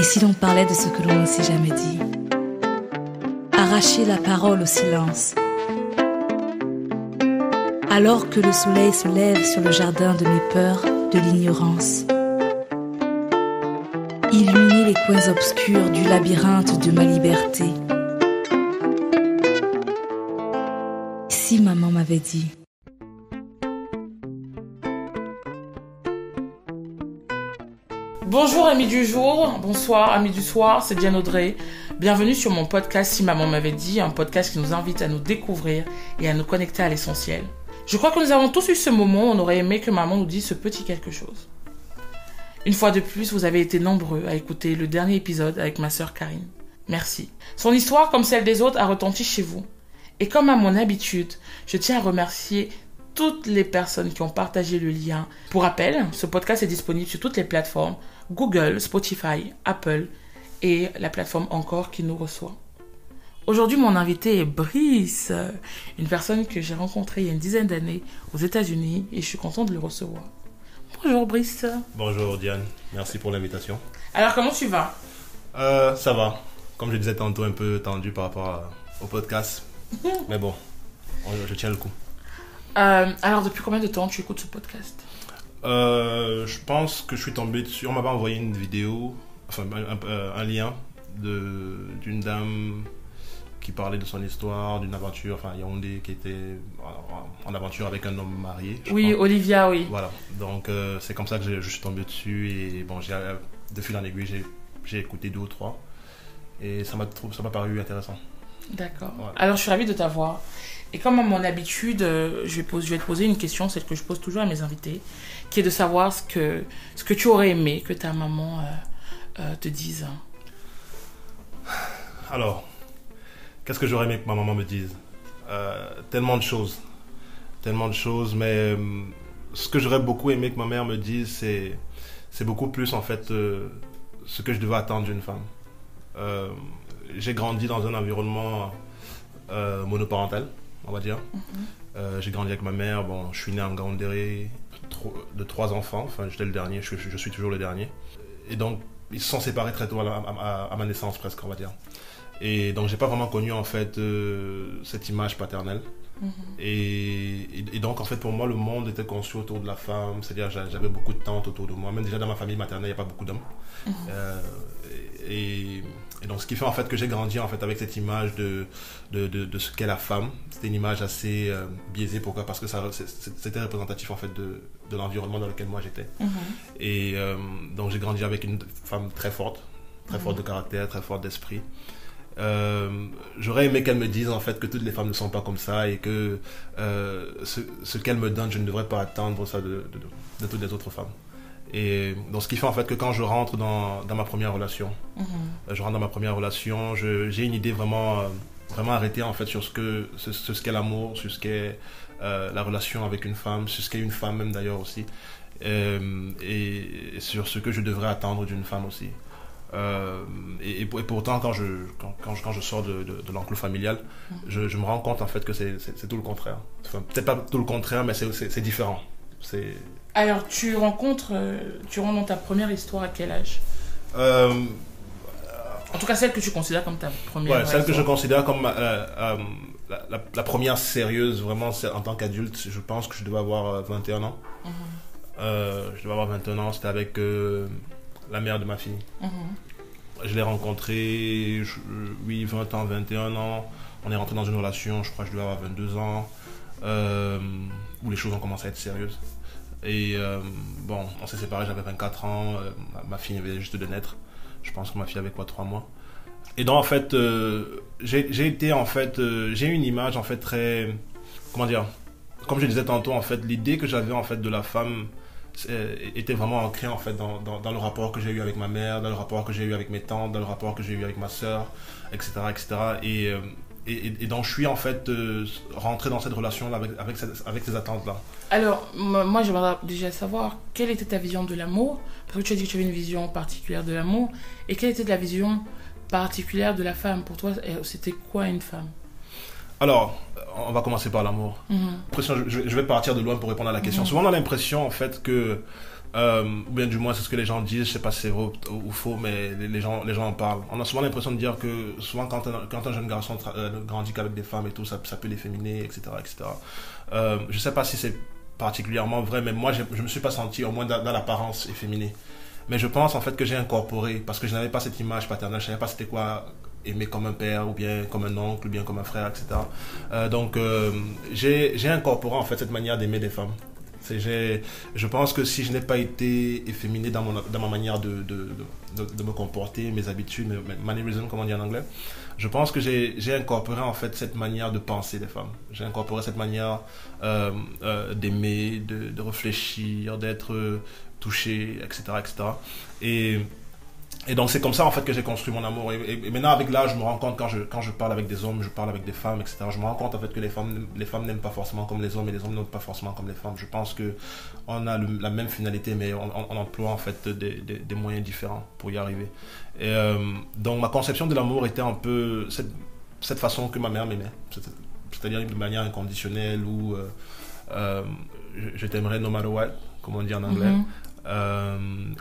Et si l'on parlait de ce que l'on ne s'est jamais dit? Arracher la parole au silence. Alors que le soleil se lève sur le jardin de mes peurs, de l'ignorance. Illuminer les coins obscurs du labyrinthe de ma liberté. Si maman m'avait dit. Bonjour amis du jour, bonsoir amis du soir, c'est Diane Audrey. Bienvenue sur mon podcast Si maman m'avait dit, un podcast qui nous invite à nous découvrir et à nous connecter à l'essentiel. Je crois que nous avons tous eu ce moment où on aurait aimé que maman nous dise ce petit quelque chose. Une fois de plus, vous avez été nombreux à écouter le dernier épisode avec ma sœur Karine. Merci. Son histoire, comme celle des autres, a retenti chez vous. Et comme à mon habitude, je tiens à remercier toutes les personnes qui ont partagé le lien. Pour rappel, ce podcast est disponible sur toutes les plateformes, Google, Spotify, Apple et la plateforme Encore qui nous reçoit. Aujourd'hui, mon invité est Brice, une personne que j'ai rencontrée il y a une dizaine d'années aux États-Unis et je suis contente de le recevoir. Bonjour Brice. Bonjour Diane, merci pour l'invitation. Alors comment tu vas? Ça va, comme je disais tantôt, un peu tendu par rapport au podcast, mais bon, je tiens le coup. Alors depuis combien de temps tu écoutes ce podcast? Je pense que je suis tombé dessus, on m'avait envoyé une vidéo, enfin un lien d'une dame qui parlait de son histoire, d'une aventure, enfin Yaoundé qui était en aventure avec un homme marié. Oui, crois. Olivia, oui. Voilà, donc c'est comme ça que je suis tombé dessus et bon, de fil en aiguille, j'ai écouté 2 ou 3 et ça m'a paru intéressant. D'accord. Ouais. Alors je suis ravie de t'avoir. Et comme à mon habitude, je vais te poser une question, celle que je pose toujours à mes invités, qui est de savoir ce que tu aurais aimé que ta maman te dise. Alors, qu'est-ce que j'aurais aimé que ma maman me dise? Tellement de choses, mais ce que j'aurais beaucoup aimé que ma mère me dise, c'est beaucoup plus en fait ce que je devais attendre d'une femme. J'ai grandi dans un environnement monoparental, on va dire. J'ai grandi avec ma mère, bon, je suis né en Gaoundéré, de 3 enfants, enfin j'étais le dernier, je suis toujours le dernier. Et donc, ils se sont séparés très tôt à ma naissance presque, on va dire. Et donc j'ai pas vraiment connu en fait cette image paternelle. Et donc en fait pour moi le monde était conçu autour de la femme, c'est-à-dire j'avais beaucoup de tantes autour de moi, même déjà dans ma famille maternelle il n'y a pas beaucoup d'hommes. Et donc ce qui fait en fait que j'ai grandi en fait avec cette image de ce qu'est la femme. C'était une image assez biaisée. Pourquoi? Parce que c'était représentatif en fait de l'environnement dans lequel moi j'étais. Et donc j'ai grandi avec une femme très forte de caractère, très forte d'esprit. J'aurais aimé qu'elle me dise en fait que toutes les femmes ne sont pas comme ça et que ce qu'elle me donne, je ne devrais pas attendre ça de toutes les autres femmes. Et donc ce qui fait en fait que quand je rentre dans ma première relation, j'ai une idée vraiment arrêtée en fait sur ce qu'est l'amour, sur ce qu'est la relation avec une femme, sur ce qu'est une femme même d'ailleurs aussi, et sur ce que je devrais attendre d'une femme aussi. Et pourtant quand je sors de l'enclos familial, je me rends compte en fait que c'est tout le contraire. Enfin, peut-être pas tout le contraire, mais c'est différent. Alors tu rentres dans ta première histoire à quel âge? En tout cas celle que tu considères comme ta première histoire. Celle que je considère comme la première sérieuse vraiment en tant qu'adulte, je pense que je devais avoir 21 ans. Je devais avoir 21 ans, c'était avec la mère de ma fille. Je l'ai rencontrée, 20 ans, 21 ans. On est rentré dans une relation, je crois que je devais avoir 22 ans, où les choses ont commencé à être sérieuses. Et bon, on s'est séparés, j'avais 24 ans, ma fille venait juste de naître. Je pense que ma fille avait 3 mois. Et donc en fait, j'ai eu une image en fait très, comment dire, comme je disais tantôt en fait, l'idée que j'avais en fait de la femme était vraiment ancré en fait dans le rapport que j'ai eu avec ma mère, dans le rapport que j'ai eu avec mes tantes, dans le rapport que j'ai eu avec ma sœur, etc. Et donc je suis en fait rentré dans cette relation là avec ces attentes là. Alors moi j'aimerais déjà savoir quelle était ta vision de l'amour, parce que tu as dit que tu avais une vision particulière de l'amour, et quelle était la vision particulière de la femme. Pour toi c'était quoi une femme? Alors, on va commencer par l'amour. Je vais partir de loin pour répondre à la question. Souvent, on a l'impression, en fait, que ou bien du moins c'est ce que les gens disent, je sais pas si c'est vrai ou faux, mais les gens en parlent. On a souvent l'impression de dire que souvent quand un jeune garçon grandit qu'avec des femmes et tout, ça peut l'efféminer, etc. etc. Je sais pas si c'est particulièrement vrai, mais moi je me suis pas senti, au moins dans l'apparence, efféminé. Mais je pense en fait que j'ai incorporé, parce que je n'avais pas cette image paternelle, je savais pas c'était quoi aimer comme un père, ou bien comme un oncle, ou bien comme un frère, etc. Donc j'ai incorporé en fait cette manière d'aimer des femmes. Je pense que si je n'ai pas été efféminé dans ma manière de me comporter, mes habitudes, mes mannerisms, comme on dit en anglais, je pense que j'ai incorporé en fait cette manière de penser des femmes. J'ai incorporé cette manière d'aimer, de réfléchir, d'être touché, etc., etc. Et donc c'est comme ça en fait que j'ai construit mon amour. Et maintenant avec l'âge, je me rends compte quand je parle avec des hommes, je parle avec des femmes, etc. Je me rends compte en fait que les femmes n'aiment pas forcément comme les hommes et les hommes n'aiment pas forcément comme les femmes. Je pense que on a la même finalité, mais on emploie en fait des moyens différents pour y arriver. Et donc ma conception de l'amour était un peu cette façon que ma mère m'aimait, c'est-à-dire de manière inconditionnelle où je t'aimerais no matter what, comme on dit en anglais.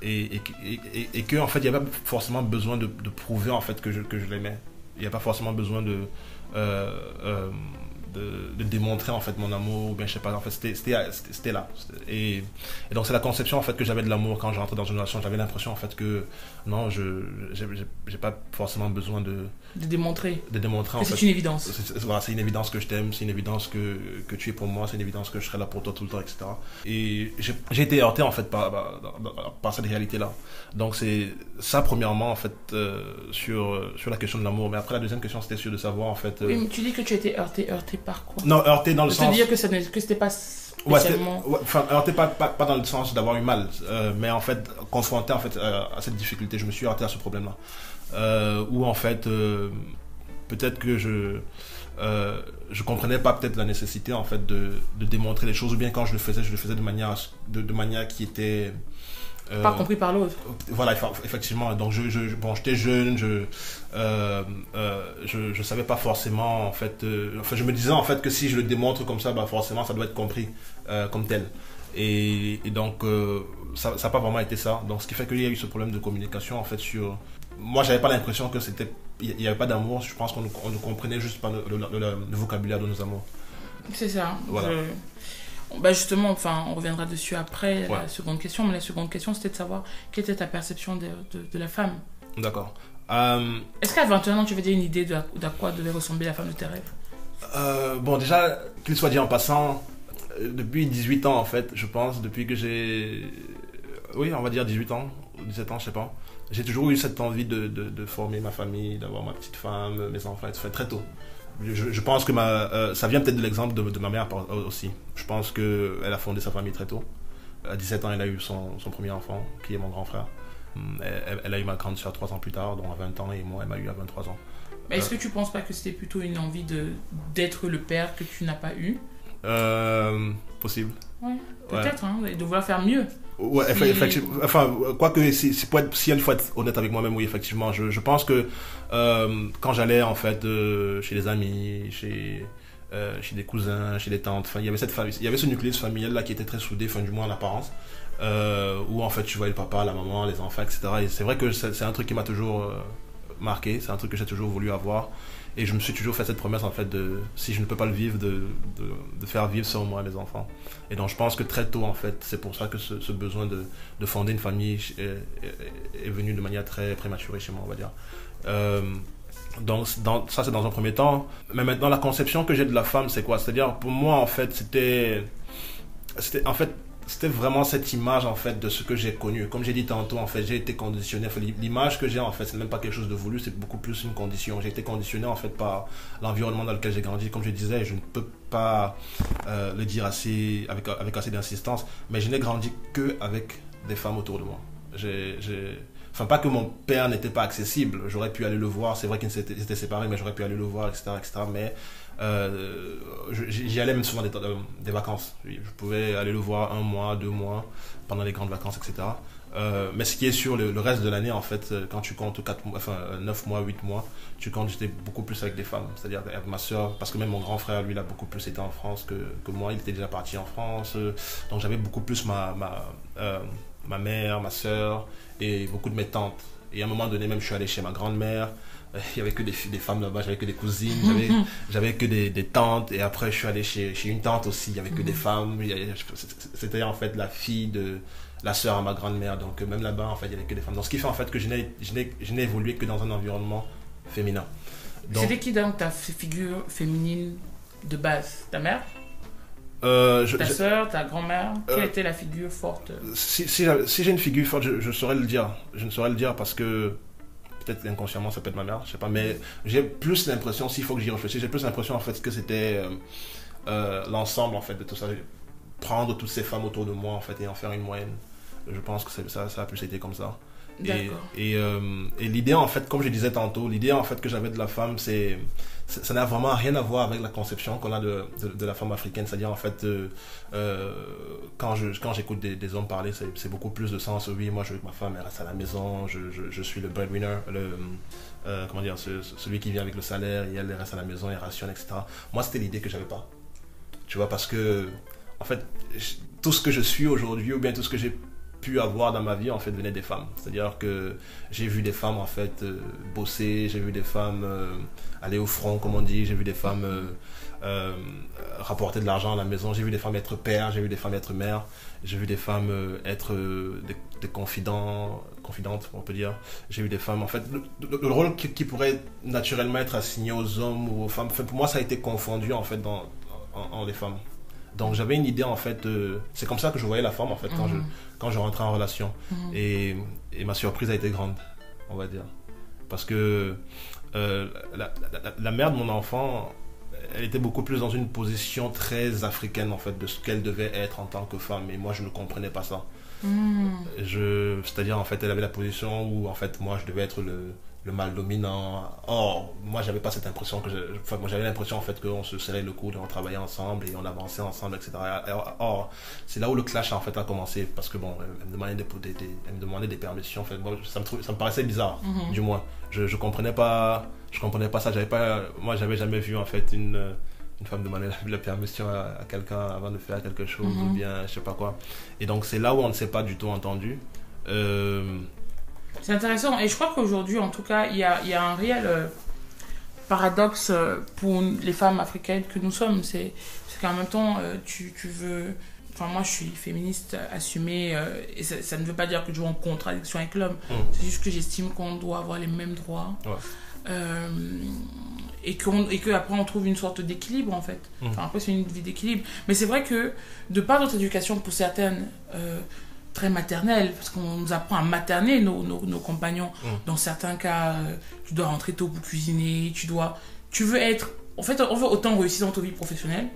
Et que en fait il n'y avait pas forcément besoin de prouver en fait que je l'aimais. Il n'y a pas forcément besoin de démontrer en fait mon amour, ou bien je sais pas, en fait c'était là. Et donc c'est la conception en fait que j'avais de l'amour quand j'entrais dans une relation. J'avais l'impression en fait que non, j'ai pas forcément besoin de démontrer en fait. C'est une évidence. Voilà, c'est une évidence que je t'aime, c'est une évidence que tu es pour moi, c'est une évidence que je serai là pour toi tout le temps, etc. Et j'ai été heurté en fait par cette réalité là. Donc c'est ça premièrement en fait sur la question de l'amour. Mais après la deuxième question c'était sûr de savoir en fait. Oui, mais tu dis que tu étais heurté par quoi? Non, heurté dans le sens. C'est-à-dire que c'était pas spécialement. Enfin, heurté pas dans le sens d'avoir eu mal, mais en fait confronté en fait à cette difficulté. Je me suis heurté à ce problème-là, où en fait peut-être que je comprenais pas peut-être la nécessité en fait de démontrer les choses, ou bien quand je le faisais de manière qui était pas compris par l'autre. Voilà, effectivement. Donc j'étais jeune, je savais pas forcément en fait. Enfin, je me disais en fait que si je le démontre comme ça, bah forcément ça doit être compris comme tel. Et donc ça n'a pas vraiment été ça. Donc ce qui fait qu'il y a eu ce problème de communication en fait sur. Moi, j'avais pas l'impression que il y avait pas d'amour. Je pense qu'on ne comprenait juste pas le vocabulaire de nos amours. C'est ça. Voilà. Bah justement, enfin, on reviendra dessus après, ouais. La seconde question. Mais la seconde question, c'était de savoir quelle était ta perception de la femme. D'accord. Est-ce qu'à 21 ans, tu avais déjà une idée d'à quoi devait ressembler la femme de tes rêves? Bon, déjà, qu'il soit dit en passant, depuis 18 ans, en fait, je pense, depuis que j'ai... Oui, on va dire 18 ans, ou 17 ans, je sais pas. J'ai toujours eu cette envie de former ma famille, d'avoir ma petite femme, mes enfants, et tout, très tôt. Je pense que ça vient peut-être de l'exemple de ma mère aussi. Je pense qu'elle a fondé sa famille très tôt. À 17 ans, elle a eu son premier enfant, qui est mon grand frère. Elle a eu ma grande soeur 3 ans plus tard, donc à 20 ans, et moi, elle m'a eu à 23 ans. Mais est-ce que tu ne penses pas que c'était plutôt une envie d'être le père que tu n'as pas eu? Possible. Ouais, peut-être, ouais. De vouloir faire mieux. Ouais, effectivement. Enfin, quoique, si il faut être honnête avec moi-même, oui, effectivement. Je pense que quand j'allais, en fait, chez les amis, chez des cousins, chez des tantes, enfin, il y avait ce nucléus familial là qui était très soudé, enfin, du moins en apparence, où en fait, tu voyais le papa, la maman, les enfants, etc. Et c'est vrai que c'est un truc qui m'a toujours marqué, c'est un truc que j'ai toujours voulu avoir. Et je me suis toujours fait cette promesse, en fait, si je ne peux pas le vivre, de faire vivre sur moi les enfants. Et donc, je pense que très tôt, en fait, c'est pour ça que ce besoin de fonder une famille est venu de manière très prématurée chez moi, on va dire. Donc, ça, c'est dans un premier temps. Mais maintenant, la conception que j'ai de la femme, c'est quoi? C'est-à-dire, pour moi, en fait, c'était vraiment cette image en fait de ce que j'ai connu. Comme j'ai dit tantôt, en fait, j'ai été conditionné. Enfin, l'image que j'ai en fait, c'est même pas quelque chose de voulu, c'est beaucoup plus une condition. J'ai été conditionné en fait par l'environnement dans lequel j'ai grandi. Comme je disais, je ne peux pas le dire avec assez d'insistance, mais je n'ai grandi que avec des femmes autour de moi. Enfin, pas que mon père n'était pas accessible, j'aurais pu aller le voir. C'est vrai qu'ils étaient séparés, mais j'aurais pu aller le voir, etc., etc. Mais j'y allais même souvent des vacances. Je pouvais aller le voir 1 mois, 2 mois, pendant les grandes vacances, etc. Mais ce qui est sûr, le reste de l'année, en fait, quand tu comptes 9 mois, 8 mois, tu comptes, j'étais beaucoup plus avec des femmes. C'est-à-dire avec ma soeur, parce que même mon grand frère, lui, il a beaucoup plus été en France que moi. Il était déjà parti en France. Donc j'avais beaucoup plus ma ma mère, ma soeur et beaucoup de mes tantes. Et à un moment donné, même, je suis allé chez ma grand-mère. Il n'y avait que des femmes là-bas, j'avais que des cousines, j'avais que des tantes. Et après, je suis allé chez une tante aussi, il n'y avait que des femmes. C'était en fait la fille de la sœur à ma grand-mère. Donc même là-bas, en fait, il n'y avait que des femmes. Donc ce qui fait en fait que je n'ai évolué que dans un environnement féminin. C'était qui donc ta figure féminine de base? Ta mère? Ta soeur, ta grand-mère? Quelle était la figure forte? Si j'ai une figure forte, je saurais le dire. Je ne saurais le dire parce que peut-être inconsciemment ça peut être ma mère, je sais pas, mais j'ai plus l'impression, s'il faut que j'y réfléchisse, j'ai plus l'impression en fait que c'était l'ensemble en fait de tout ça, prendre toutes ces femmes autour de moi en fait et en faire une moyenne. Je pense que ça a plus été comme ça. Et l'idée en fait, comme je disais tantôt, l'idée en fait que j'avais de la femme, ça n'a vraiment rien à voir avec la conception qu'on a de la femme africaine. C'est-à-dire en fait, quand j'écoute des hommes parler, c'est beaucoup plus de sens. Oui, moi je veux que ma femme elle reste à la maison, je suis le breadwinner, comment dire, celui qui vient avec le salaire et elle reste à la maison et rationne, etc. Moi c'était l'idée que j'avais pas. Tu vois, parce que en fait, tout ce que je suis aujourd'hui, ou bien tout ce que j'ai pu avoir dans ma vie en fait venait des femmes. C'est-à-dire que j'ai vu des femmes en fait bosser, j'ai vu des femmes aller au front comme on dit, j'ai vu des femmes rapporter de l'argent à la maison, j'ai vu des femmes être pères, j'ai vu des femmes être mères, j'ai vu des femmes être des confidentes on peut dire, j'ai vu des femmes en fait le rôle qui pourrait naturellement être assigné aux hommes ou aux femmes, en fait, pour moi ça a été confondu en fait en les femmes. Donc j'avais une idée en fait, c'est comme ça que je voyais la femme en fait quand je rentrais en relation. Et ma surprise a été grande, on va dire. Parce que la mère de mon enfant, elle était beaucoup plus dans une position très africaine en fait de ce qu'elle devait être en tant que femme. Et moi je ne comprenais pas ça. C'est-à-dire en fait elle avait la position où en fait moi je devais être le mâle dominant. Or, moi, j'avais pas cette impression moi, j'avais l'impression en fait qu'on se serrait le coude, on travaillait ensemble et on avançait ensemble, etc. Or, c'est là où le clash en fait a commencé parce que bon, elle me demandait des permissions. En fait, moi, ça me paraissait bizarre, du moins. Je comprenais pas ça. Moi, j'avais jamais vu en fait une femme demander la permission à quelqu'un avant de faire quelque chose ou bien je sais pas quoi. Et donc, c'est là où on ne s'est pas du tout entendu. C'est intéressant et je crois qu'aujourd'hui en tout cas il y a un réel paradoxe pour les femmes africaines que nous sommes, c'est qu'en même temps tu veux, enfin moi je suis féministe assumée et ça ne veut pas dire que je suis en contradiction avec l'homme, c'est juste que j'estime qu'on doit avoir les mêmes droits. Et qu'après on trouve une sorte d'équilibre en fait. Enfin, après c'est une vie d'équilibre, mais c'est vrai que de par notre éducation pour certaines très maternelle, parce qu'on nous apprend à materner nos compagnons. Dans certains cas, tu dois rentrer tôt pour cuisiner, tu veux être... En fait, on veut autant réussir dans notre vie professionnelle,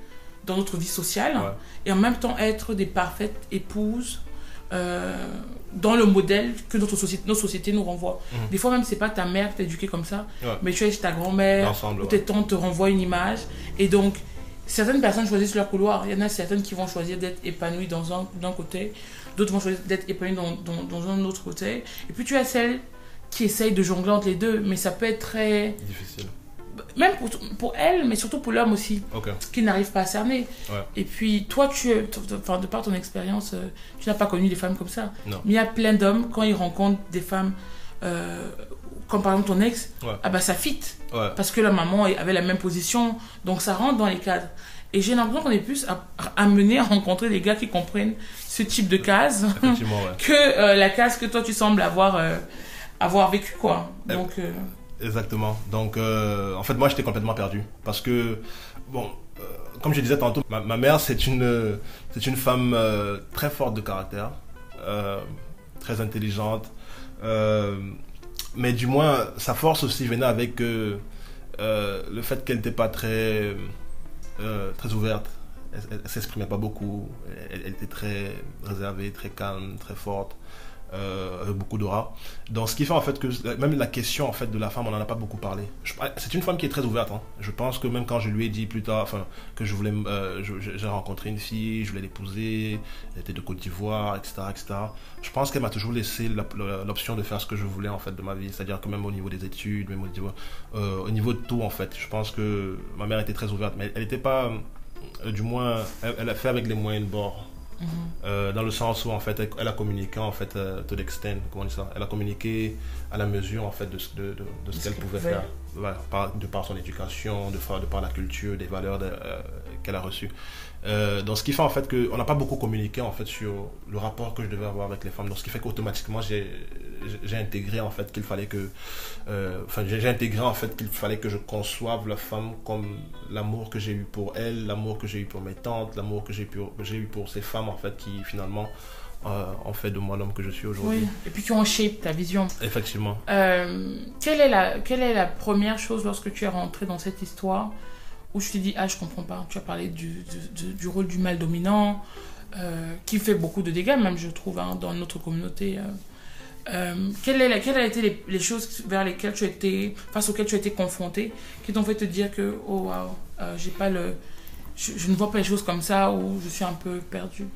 dans notre vie sociale, et en même temps être des parfaites épouses dans le modèle que nos sociétés nous renvoient. Des fois même, c'est pas ta mère qui t'a éduqué comme ça, mais tu es chez ta grand-mère, ou tes tantes te renvoient une image, et donc certaines personnes choisissent leur couloir. Il y en a certaines qui vont choisir d'être épanouies d'un côté, d'autres vont choisir d'être épanouies dans un autre côté. Et puis tu as celles qui essayent de jongler entre les deux, mais ça peut être très... difficile. Même pour elles, mais surtout pour l'homme aussi, qui n'arrive pas à cerner. Et puis toi, de par ton expérience, tu n'as pas connu des femmes comme ça. Non. Mais il y a plein d'hommes, quand ils rencontrent des femmes... comme par exemple ton ex, ah bah ça fit. Parce que la maman avait la même position, donc ça rentre dans les cadres. Et j'ai l'impression qu'on est plus amené à rencontrer des gars qui comprennent ce type de case que la case que toi tu sembles avoir vécu, quoi. Donc, exactement. Donc, en fait, moi j'étais complètement perdu. Parce que, bon, comme je disais tantôt, ma mère c'est une femme très forte de caractère, très intelligente. Mais du moins, sa force aussi venait avec le fait qu'elle n'était pas très ouverte. Elle ne s'exprimait pas beaucoup. Elle était très réservée, très calme, très forte, avec beaucoup d'aura. Donc, ce qui fait en fait que même la question en fait, de la femme, on n'en a pas beaucoup parlé. C'est une femme qui est très ouverte. Hein. Je pense que même quand je lui ai dit plus tard que j'ai rencontré une fille, je voulais l'épouser, elle était de Côte d'Ivoire, etc., etc. Je pense qu'elle m'a toujours laissé l'option de faire ce que je voulais en fait de ma vie. C'est-à-dire que même au niveau des études, même au niveau de tout en fait. Je pense que ma mère était très ouverte, mais elle n'était pas... du moins, elle a fait avec les moyens de bord. Dans le sens où en fait elle a communiqué en fait to l'extent, comment on dit ça, elle a communiqué à la mesure en fait de ce qu'elle pouvait faire, voilà, de par son éducation, de par la culture, des valeurs qu'elle a reçues. Donc ce qui fait en fait qu'on n'a pas beaucoup communiqué en fait sur le rapport que je devais avoir avec les femmes. Donc ce qui fait qu'automatiquement j'ai intégré en fait qu'il fallait que j'ai intégré en fait qu'il fallait que je conçoive la femme comme l'amour que j'ai eu pour elle, l'amour que j'ai eu pour mes tantes, l'amour que j'ai eu pour ces femmes en fait qui finalement ont fait de moi l'homme que je suis aujourd'hui. Oui. Et puis tu en shape ta vision. Effectivement. Quelle est la première chose lorsque tu es rentré dans cette histoire où je t'ai dit je comprends pas. Tu as parlé du rôle du mâle dominant qui fait beaucoup de dégâts même je trouve dans notre communauté. Quelles ont été les choses vers lesquelles face auxquelles tu as été confronté qui t'ont fait te dire que je ne vois pas les choses comme ça ou je suis un peu perdu?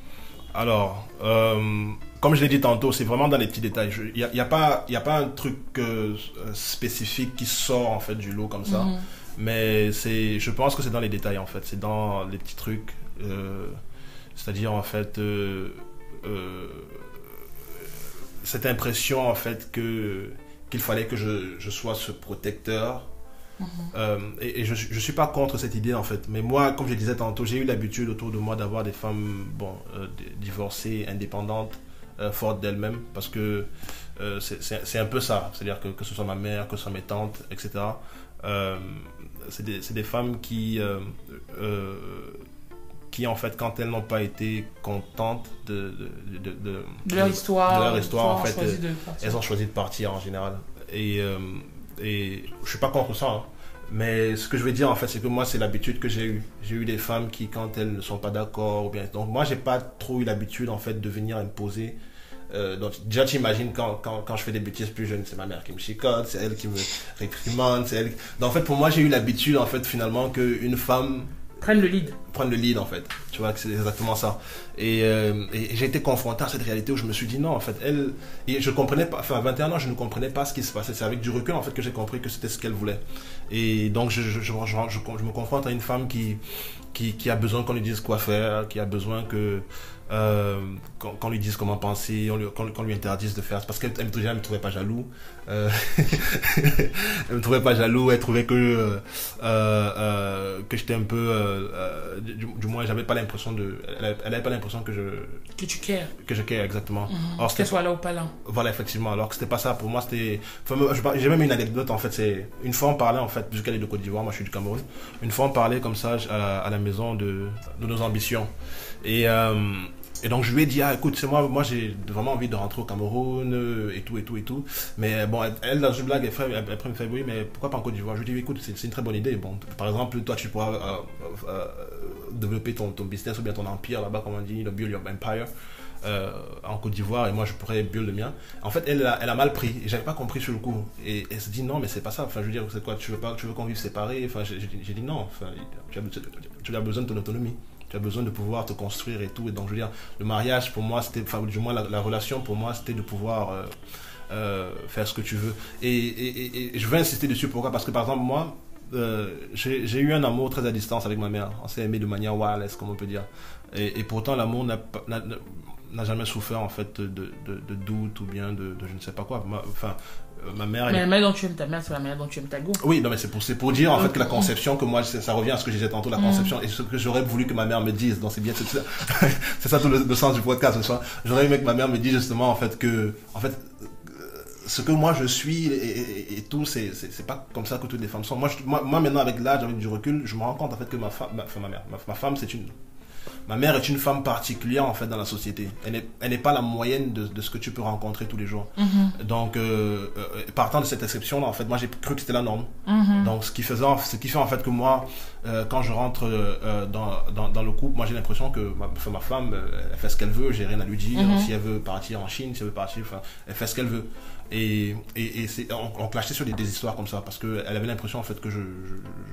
Alors, comme je l'ai dit tantôt, c'est vraiment dans les petits détails. Il y a pas un truc spécifique qui sort en fait du lot comme ça, mais je pense que c'est dans les détails en fait, c'est dans les petits trucs, c'est-à-dire en fait cette impression en fait qu'il fallait que je sois ce protecteur. Et je suis pas contre cette idée en fait, mais moi comme je disais tantôt, j'ai eu l'habitude autour de moi d'avoir des femmes divorcées, indépendantes, fortes d'elles-mêmes, parce que c'est un peu ça, c'est-à-dire que ce soit ma mère, que ce soit mes tantes, etc. C'est des femmes qui en fait quand elles n'ont pas été contentes de leur histoire, en fait elles ont choisi de partir en général, et je suis pas contre ça, hein. Mais ce que je veux dire en fait, c'est que moi c'est l'habitude que j'ai eu des femmes qui quand elles ne sont pas d'accord ou bien, donc moi j'ai pas trop eu l'habitude en fait de venir imposer. Donc déjà tu imagines quand je fais des bêtises plus jeunes, c'est ma mère qui me chicote, c'est elle qui me réprimande, c'est elle. Donc en fait pour moi j'ai eu l'habitude en fait finalement qu'une femme prenne le lead en fait, tu vois, que c'est exactement ça, et j'ai été confronté à cette réalité où je me suis dit non en fait et je comprenais pas, enfin à 21 ans je ne comprenais pas ce qui se passait, c'est avec du recul en fait que j'ai compris que c'était ce qu'elle voulait, et donc je me confronte à une femme qui a besoin qu'on lui dise quoi faire, qui a besoin qu'on lui dise comment penser, qu'on lui interdise de faire, parce qu'elle me trouvait pas jaloux, elle me trouvait pas jaloux, elle trouvait que j'étais un peu du moins j'avais pas l'impression elle avait pas l'impression que tu cares, que je care exactement. Alors qu'elle soit là ou pas là, voilà, effectivement, alors que c'était pas ça pour moi. J'ai même une anecdote en fait, c'est une fois on parlait en fait, puisqu'elle est de Côte d'Ivoire, moi je suis du Cameroun, une fois on parlait comme ça à la maison de nos ambitions, et donc je lui ai dit écoute, c'est moi j'ai vraiment envie de rentrer au Cameroun et tout, mais bon elle dans une blague après me fait oui mais pourquoi pas en Côte d'Ivoire. Je lui ai dit écoute, c'est une très bonne idée, bon par exemple toi tu pourras développer ton business ou bien ton empire là-bas, comme on dit, build your empire en Côte d'Ivoire, et moi je pourrais build le mien. En fait elle a mal pris, et j'avais pas compris sur le coup, et elle se dit non mais c'est pas ça, enfin je veux dire c'est quoi, tu veux qu'on vive séparés, enfin j'ai dit non, enfin tu as besoin de ton autonomie, tu as besoin de pouvoir te construire et tout, et donc je veux dire le mariage pour moi c'était, enfin du moins la relation pour moi c'était de pouvoir faire ce que tu veux, et je veux insister dessus. Pourquoi? Parce que par exemple moi j'ai eu un amour très à distance avec ma mère, on s'est aimé de manière wireless comme on peut dire, et pourtant l'amour n'a jamais souffert en fait de doute ou bien de je ne sais pas quoi. Ma mère. Mais la manière dont tu aimes ta mère, c'est la manière dont tu aimes ta go. Oui, non, mais c'est pour dire en fait que la conception que moi, ça revient à ce que je disais tantôt, la conception, et ce que j'aurais voulu que ma mère me dise. Donc c'est bien, c'est ça tout le sens du podcast. J'aurais aimé que ma mère me dise justement en fait ce que moi je suis et tout, c'est pas comme ça que toutes les femmes sont. Moi maintenant avec l'âge, avec du recul, je me rends compte en fait que ma femme ma mère est une femme particulière en fait dans la société. Elle n'est pas la moyenne de ce que tu peux rencontrer tous les jours. Donc partant de cette exception là, en fait moi j'ai cru que c'était la norme. Donc ce qui fait en fait que moi quand je rentre dans le couple, moi j'ai l'impression que ma femme elle fait ce qu'elle veut, j'ai rien à lui dire. Si elle veut partir en Chine, si elle veut partir, elle fait ce qu'elle veut. Et on clashait sur des histoires comme ça parce qu'elle avait l'impression en fait que je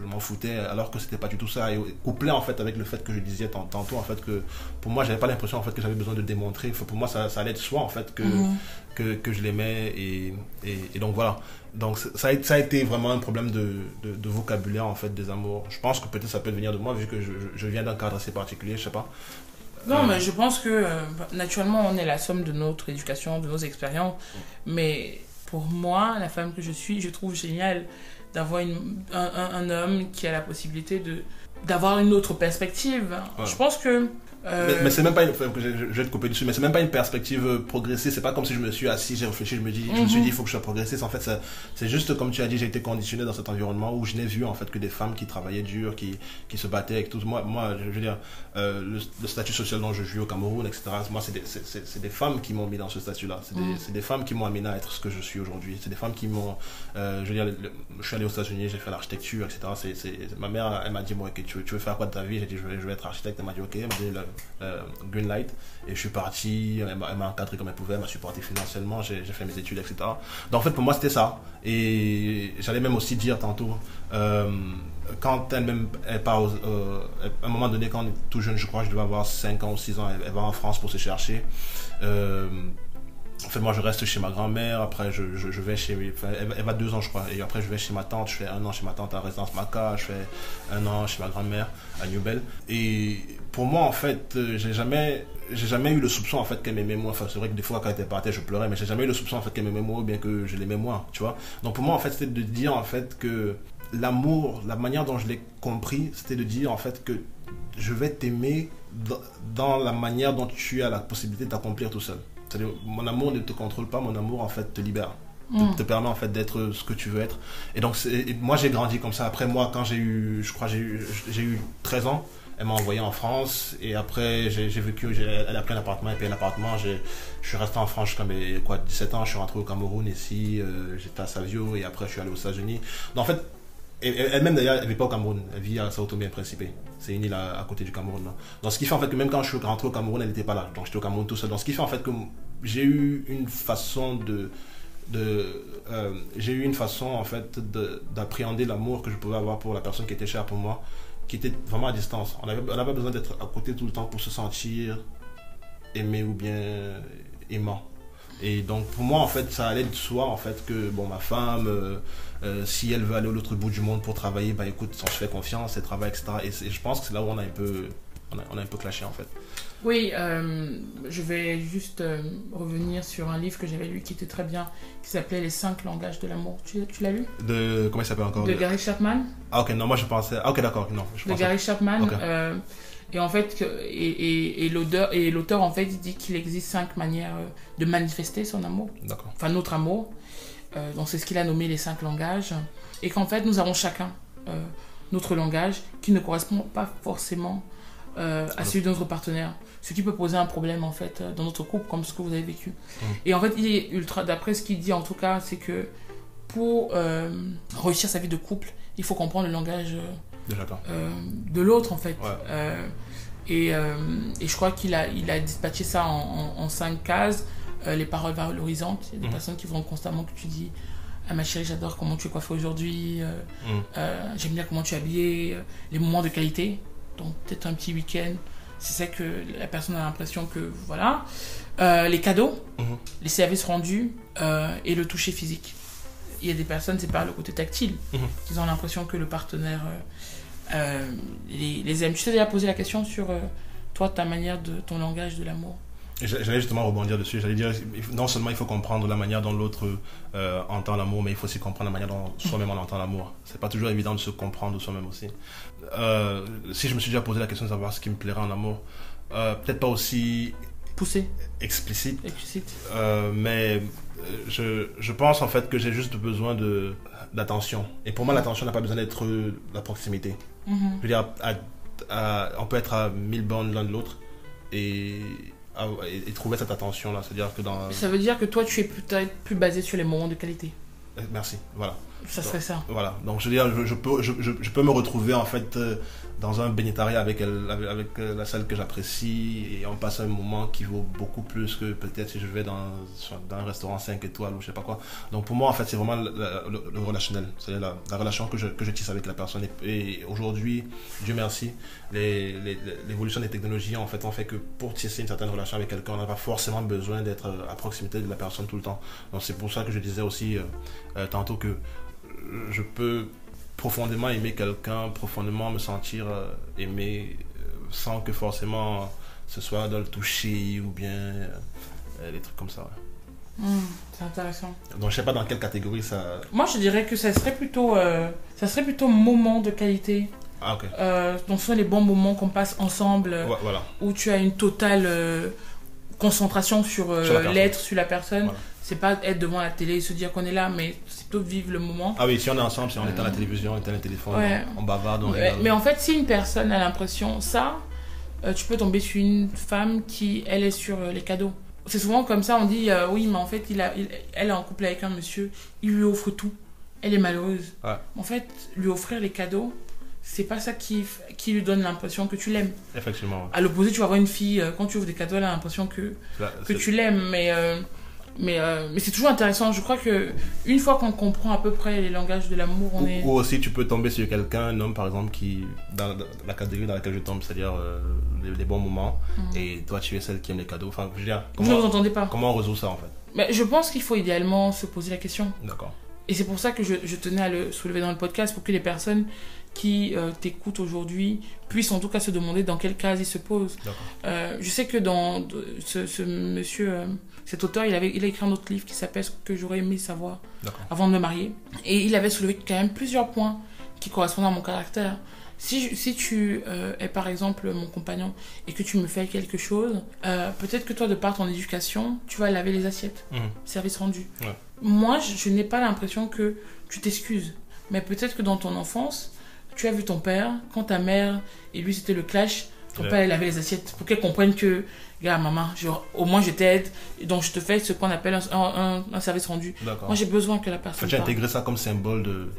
m'en foutais, alors que c'était pas du tout ça, et couplé en fait avec le fait que je disais tantôt en fait que pour moi j'avais pas l'impression en fait que j'avais besoin de démontrer, pour moi ça allait de soi en fait que je l'aimais, et donc voilà. Donc ça a été vraiment un problème de vocabulaire en fait des amours. Je pense que peut-être ça peut venir de moi vu que je viens d'un cadre assez particulier, je sais pas. Non, mais je pense que naturellement, on est la somme de notre éducation, de nos expériences. Mais pour moi, la femme que je suis, je trouve génial d'avoir un homme qui a la possibilité d'avoir une autre perspective. Ouais. Je pense que... Mais c'est même pas je vais te couper dessus, mais c'est même pas une perspective progressée. C'est pas comme si je me suis assis, j'ai réfléchi, je me suis dit il faut que je sois progressiste. En fait, c'est juste comme tu as dit, j'ai été conditionné dans cet environnement où je n'ai vu en fait que des femmes qui travaillaient dur, qui se battaient avec tout. Moi, je veux dire, le statut social dont je vis au Cameroun, etc. Moi, c'est des femmes qui m'ont mis dans ce statut-là. C'est des femmes qui m'ont amené à être ce que je suis aujourd'hui. C'est des femmes qui m'ont, je veux dire, je suis allé aux États-Unis, j'ai fait l'architecture, etc. Ma mère, elle m'a dit bon, okay, tu veux faire quoi de ta vie? J'ai dit je vais être architecte. Elle m'a dit ok, elle m'a donné green light et je suis parti, elle m'a encadré comme elle pouvait, elle m'a supporté financièrement, j'ai fait mes études, etc. Donc en fait pour moi c'était ça, et j'allais même aussi dire tantôt quand elle part à un moment donné, quand on est tout jeune, je crois que je devais avoir 5 ans ou 6 ans, elle va en France pour se chercher. En fait, moi, je reste chez ma grand-mère. Après, je vais chez... elle va 2 ans, je crois. Et après, je vais chez ma tante. Je fais 1 an chez ma tante à Résidence Maca. Je fais 1 an chez ma grand-mère à Newbell. Et pour moi, en fait, j'ai jamais eu le soupçon, en fait, qu'elle m'aimait moins. Enfin, c'est vrai que des fois, quand elle partait, je pleurais. Mais j'ai jamais eu le soupçon, en fait, qu'elle m'aimait moins ou bien que je l'aimais moins, tu vois. Donc, pour moi, en fait, c'était de dire, en fait, que l'amour, la manière dont je l'ai compris, c'était de dire, en fait, que je vais t'aimer dans la manière dont tu as la possibilité de t'accomplir tout seul. C'est-à-dire, mon amour ne te contrôle pas, mon amour en fait te libère, te permet en fait d'être ce que tu veux être. Et donc moi j'ai grandi comme ça. Après moi, quand j'ai eu 13 ans, elle m'a envoyé en France, et après j'ai vécu, elle a pris un appartement, elle a payé l'appartement, je suis resté en France jusqu'à mes 17 ans, je suis rentré au Cameroun ici, j'étais à Savio, et après je suis allé aux États-Unis. Donc en fait, elle-même d'ailleurs, elle ne vit pas au Cameroun, elle vit à Sao Tomé et Principe. C'est une île à côté du Cameroun. Là. Donc ce qui fait en fait que même quand je suis rentré au Cameroun, elle n'était pas là. Donc j'étais au Cameroun tout seul. Donc ce qui fait en fait que j'ai eu une façon en fait d'appréhender l'amour que je pouvais avoir pour la personne qui était chère pour moi, qui était vraiment à distance. On n'avait pas besoin d'être à côté tout le temps pour se sentir aimé ou bien aimant. Et donc pour moi en fait ça allait de soi en fait que bon, ma femme si elle veut aller à l'autre bout du monde pour travailler, bah écoute, on se fait confiance, elle travaille, etc. Et je pense que c'est là où on a un peu clashé en fait. Oui, je vais juste revenir sur un livre que j'avais lu qui était très bien, qui s'appelait Les 5 langages de l'amour. Tu l'as lu? Comment il s'appelle encore? De Gary Chapman. Ah ok, non, moi je pensais... Ah ok, d'accord, non. De Gary Chapman. Okay. Et en fait, l'auteur en fait il dit qu'il existe 5 manières de manifester son amour. D'accord. Enfin notre amour. Donc c'est ce qu'il a nommé les 5 langages. Et qu'en fait nous avons chacun notre langage qui ne correspond pas forcément à celui de notre partenaire. Ce qui peut poser un problème en fait dans notre couple, comme ce que vous avez vécu. Et en fait il est d'après ce qu'il dit en tout cas, c'est que pour réussir sa vie de couple, il faut comprendre le langage de l'autre en fait. Ouais. Et je crois qu'il a dispatché ça en 5 cases. Les paroles valorisantes. Il y a des personnes qui vont constamment que tu dis ah ma chérie, j'adore comment tu es coiffée aujourd'hui, j'aime bien comment tu es habillée, les moments de qualité, donc peut-être un petit week-end, c'est ça que la personne a l'impression que voilà, les cadeaux, les services rendus et le toucher physique. Il y a des personnes, c'est par le côté tactile qu'ils ont l'impression que le partenaire les aime. Tu t'es déjà posé la question sur toi, ta manière de ton langage de l'amour? J'allais justement rebondir dessus. J'allais dire, non seulement il faut comprendre la manière dont l'autre entend l'amour, mais il faut aussi comprendre la manière dont soi-même on entend l'amour. C'est pas toujours évident de se comprendre soi-même aussi. Si je me suis déjà posé la question de savoir ce qui me plairait en amour, peut-être pas aussi poussé, explicite. Mais je pense en fait que j'ai juste besoin d'attention. Et pour moi, l'attention n'a pas besoin d'être la proximité. Je veux dire, on peut être à 1000 bornes l'un de l'autre et trouver cette attention-là. C'est-à-dire que ça veut dire que toi, tu es peut-être plus basé sur les moments de qualité. Merci, voilà. Ça serait ça. Voilà, donc je veux dire, je peux me retrouver en fait dans un bénétariat avec la salle que j'apprécie, et on passe un moment qui vaut beaucoup plus que peut-être si je vais dans un restaurant 5 étoiles ou je sais pas quoi. Donc pour moi en fait c'est vraiment le relationnel, c'est-à-dire la relation que je tisse avec la personne, et aujourd'hui, Dieu merci, l'évolution des technologies en fait ont fait que pour tisser une certaine relation avec quelqu'un, on n'a pas forcément besoin d'être à proximité de la personne tout le temps. Donc c'est pour ça que je disais aussi tantôt que je peux profondément aimer quelqu'un, profondément me sentir aimé sans que forcément ce soit dans le toucher ou bien des trucs comme ça. Ouais. C'est intéressant. Donc je sais pas dans quelle catégorie ça... Moi je dirais que ça serait plutôt moment de qualité. Ah ok. Donc ce sont les bons moments qu'on passe ensemble, Voilà. où tu as une totale concentration sur l'être, sur la personne. Voilà. C'est pas être devant la télé et se dire qu'on est là, mais c'est plutôt vivre le moment. Ah oui, si on est ensemble, si on est à la télévision, on est à la téléphone, Ouais. on bavarde, on mais, rigole. mais en fait, si une personne a l'impression ça, tu peux tomber sur une femme qui, elle, est sur les cadeaux. C'est souvent comme ça, on dit oui, mais en fait, elle est en couple avec un monsieur, il lui offre tout. Elle est malheureuse. Ouais. En fait, lui offrir les cadeaux, c'est pas ça qui lui donne l'impression que tu l'aimes. Effectivement. Ouais. À l'opposé, tu vas voir une fille, quand tu ouvres des cadeaux, elle a l'impression que tu l'aimes. Mais c'est toujours intéressant. Je crois que une fois qu'on comprend à peu près les langages de l'amour, Ou aussi, tu peux tomber sur quelqu'un, un homme par exemple, qui, dans la catégorie dans laquelle je tombe, c'est-à-dire les bons moments, et toi tu es celle qui aime les cadeaux. Enfin, je veux dire, Vous ne vous entendez pas. Comment on résout ça en fait? Mais je pense qu'il faut idéalement se poser la question. D'accord. Et c'est pour ça que je tenais à le soulever dans le podcast, pour que les personnes qui t'écoutent aujourd'hui puissent en tout cas se demander dans quelle case ils se posent. Je sais que dans ce monsieur, cet auteur, il a écrit un autre livre qui s'appelle « Ce que j'aurais aimé savoir avant de me marier ». Et il avait soulevé quand même plusieurs points qui correspondent à mon caractère. Si tu es par exemple mon compagnon et que tu me fais quelque chose, peut-être que toi, de par ton éducation, tu vas laver les assiettes. Service rendu. Ouais. Moi, je n'ai pas l'impression que tu t'excuses. Mais peut-être que dans ton enfance, tu as vu ton père, quand ta mère et lui c'était le clash, ton père il lavait les assiettes pour qu'elle comprenne que, gars, maman, au moins je t'aide, donc je te fais ce qu'on appelle un service rendu. D'accord. Moi j'ai besoin que la personne. Tu as intégré ça comme symbole de.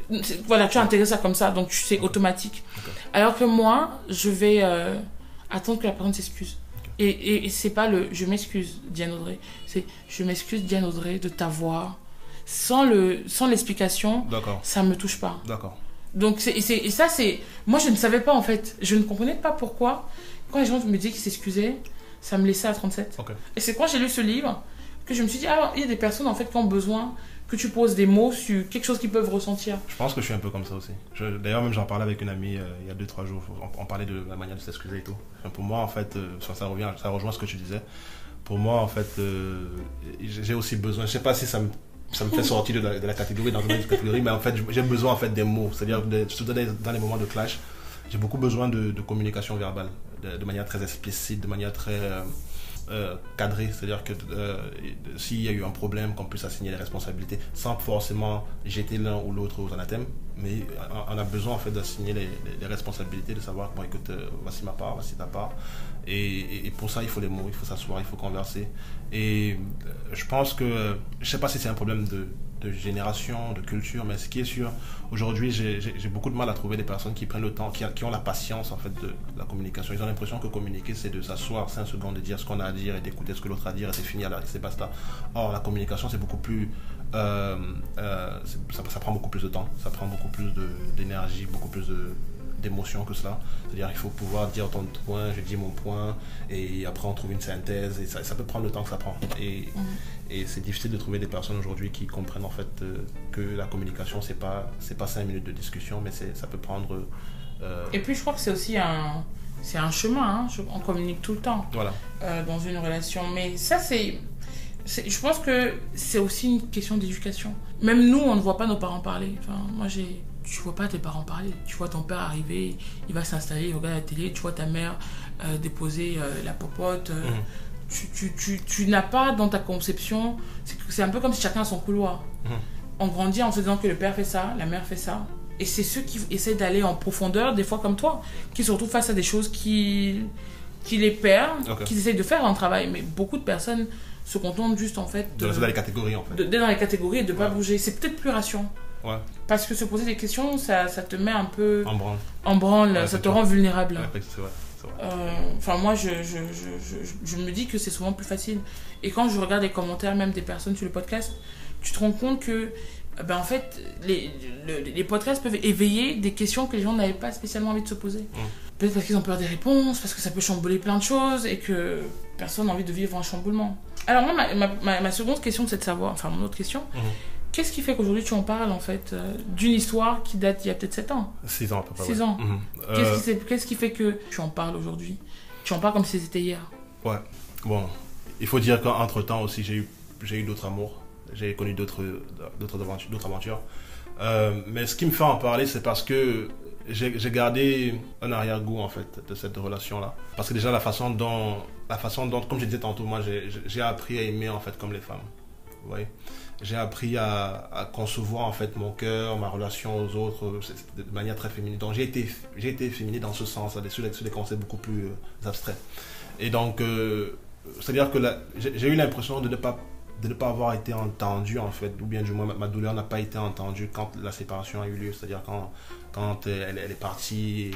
Voilà, tu as intégré ça comme ça, donc c'est automatique. Alors que moi, je vais attendre que la personne s'excuse. Et c'est pas le je m'excuse, Diane Audrey, c'est je m'excuse, Diane Audrey, de t'avoir. Sans l'explication, ça me touche pas. D'accord. Donc, et ça, c'est... Moi, je ne savais pas, en fait. Je ne comprenais pas pourquoi. Quand les gens me disaient qu'ils s'excusaient, ça me laissait à 37. Okay. Et c'est quand j'ai lu ce livre que je me suis dit, ah, il y a des personnes, en fait, qui ont besoin que tu poses des mots sur quelque chose qu'ils peuvent ressentir. Je pense que je suis un peu comme ça aussi. D'ailleurs, même j'en parlais avec une amie il y a 2-3 jours. On parlait de la manière de s'excuser et tout. Enfin, pour moi, en fait, ça rejoint ce que tu disais. Pour moi, en fait, j'ai aussi besoin... Je sais pas si ça me fait sortir de la catégorie, dans une autre catégorie, mais en fait, j'ai besoin en fait, des mots. C'est-à-dire, surtout dans les moments de clash, j'ai beaucoup besoin de communication verbale, de manière très explicite, de manière très cadrée. C'est-à-dire que s'il y a eu un problème, qu'on puisse assigner les responsabilités, sans forcément jeter l'un ou l'autre aux anathèmes, mais on a besoin en fait d'assigner les responsabilités, de savoir, bon écoute, voici ma part, voici ta part. Et pour ça, il faut les mots, il faut s'asseoir, il faut converser. Et je pense que, je ne sais pas si c'est un problème de génération, de culture, mais ce qui est sûr, aujourd'hui, j'ai beaucoup de mal à trouver des personnes qui prennent le temps, qui ont la patience en fait de la communication. Ils ont l'impression que communiquer, c'est de s'asseoir 5 secondes, de dire ce qu'on a à dire et d'écouter ce que l'autre a à dire et c'est fini, alors c'est basta. Or, la communication, c'est beaucoup plus... ça prend beaucoup plus de temps, ça prend beaucoup plus d'énergie, beaucoup plus d'émotion que cela. C'est-à-dire il faut pouvoir dire ton point, je dis mon point, et après on trouve une synthèse, et ça peut prendre le temps que ça prend. Et c'est difficile de trouver des personnes aujourd'hui qui comprennent en fait que la communication, c'est pas 5 minutes de discussion, mais ça peut prendre... Et puis je crois que c'est aussi un chemin, hein. On communique tout le temps dans une relation. Mais ça, je pense que c'est aussi une question d'éducation. Même nous, on ne voit pas nos parents parler. Enfin, moi, tu vois pas tes parents parler. Tu vois ton père arriver, il va s'installer, il regarde la télé. Tu vois ta mère déposer la popote. Tu n'as pas dans ta conception... C'est un peu comme si chacun a son couloir. On grandit en se disant que le père fait ça, la mère fait ça. Et c'est ceux qui essaient d'aller en profondeur, des fois comme toi, qui se retrouvent face à des choses qui les perdent, qui essaient de faire un travail. Mais beaucoup de personnes se contentent juste en fait de rester dans les catégories en fait. D'être dans les catégories et de ne pas bouger. C'est peut-être plus rassurant. Ouais. Parce que se poser des questions, ça te met un peu en branle. Ouais, ça te rend vulnérable. Ouais, c'est vrai. Enfin, moi, je me dis que c'est souvent plus facile. Et quand je regarde les commentaires même des personnes sur le podcast, tu te rends compte que en fait, les podcasts peuvent éveiller des questions que les gens n'avaient pas spécialement envie de se poser. Peut-être parce qu'ils ont peur des réponses, parce que ça peut chambouler plein de choses et que personne n'a envie de vivre un chamboulement. Alors moi, ma seconde question, c'est de savoir, enfin mon autre question, qu'est-ce qui fait qu'aujourd'hui tu en parles en fait d'une histoire qui date il y a peut-être 7 ans 6 ans à peu près. 6 ans. Qu'est-ce qui fait que tu en parles aujourd'hui? Tu en parles comme si c'était hier? Ouais. Bon, il faut dire qu'entre-temps aussi, j'ai eu d'autres amours. J'ai connu d'autres aventures. Mais ce qui me fait en parler, c'est parce que j'ai gardé un arrière-goût en fait de cette relation-là. Parce que déjà la façon dont, comme je disais tantôt, moi j'ai appris à aimer en fait comme les femmes. Vous voyez, j'ai appris à concevoir en fait mon cœur, ma relation aux autres de manière très féminine. Donc j'ai été féminine dans ce sens, sur des concepts beaucoup plus abstraits. Et donc c'est-à-dire que j'ai eu l'impression de ne pas avoir été entendu en fait, ou bien du moins ma douleur n'a pas été entendue quand la séparation a eu lieu, c'est-à-dire quand elle est partie,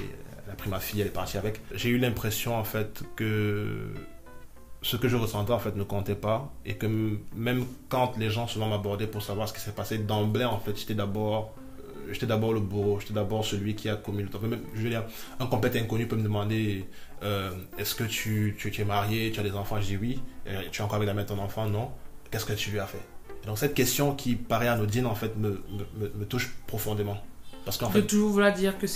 elle a pris ma fille, elle est partie avec. J'ai eu l'impression en fait que ce que je ressentais en fait ne comptait pas, et que même quand les gens souvent m'abordaient pour savoir ce qui s'est passé d'emblée, en fait j'étais d'abord le bourreau, j'étais d'abord celui qui a commis le tort. Je veux dire, un complet inconnu peut me demander est-ce que tu es marié, tu as des enfants? Je dis oui. Tu es encore avec la mère de ton enfant? Non. Qu'est-ce que tu lui as fait? Et donc cette question qui paraît anodine en fait me touche profondément. Parce qu'en fait, de toujours vouloir dire que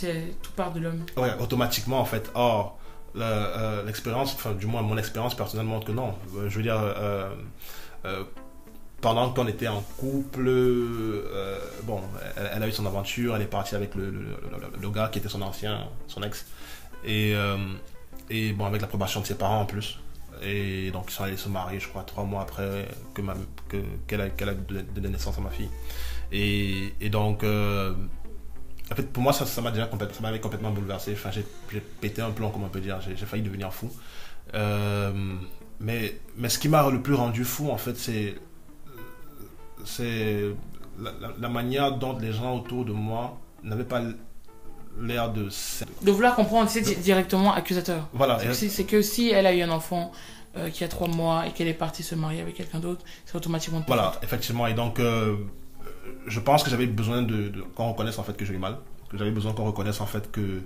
tout part de l'homme. Ouais, automatiquement en fait. Or, l'expérience, enfin du moins mon expérience personnelle montre que non. Je veux dire, pendant qu'on était en couple, bon, elle a eu son aventure, elle est partie avec le gars qui était son ex, et bon, avec l'approbation de ses parents en plus. Et donc ils sont allés se marier, je crois, 3 mois après qu'elle a donné naissance à ma fille. Et donc en fait, pour moi, ça m'avait complètement bouleversé. Enfin, j'ai pété un plomb, comme on peut dire. J'ai failli devenir fou. Mais ce qui m'a le plus rendu fou, en fait, c'est la manière dont les gens autour de moi n'avaient pas l'air de vouloir comprendre, c'est directement accusateur. Voilà. C'est que si elle a eu un enfant qui a 3 mois et qu'elle est partie se marier avec quelqu'un d'autre, c'est automatiquement... Voilà, effectivement. Et donc... je pense que j'avais besoin qu'on reconnaisse en fait que j'ai eu mal, que j'avais besoin qu'on reconnaisse en fait que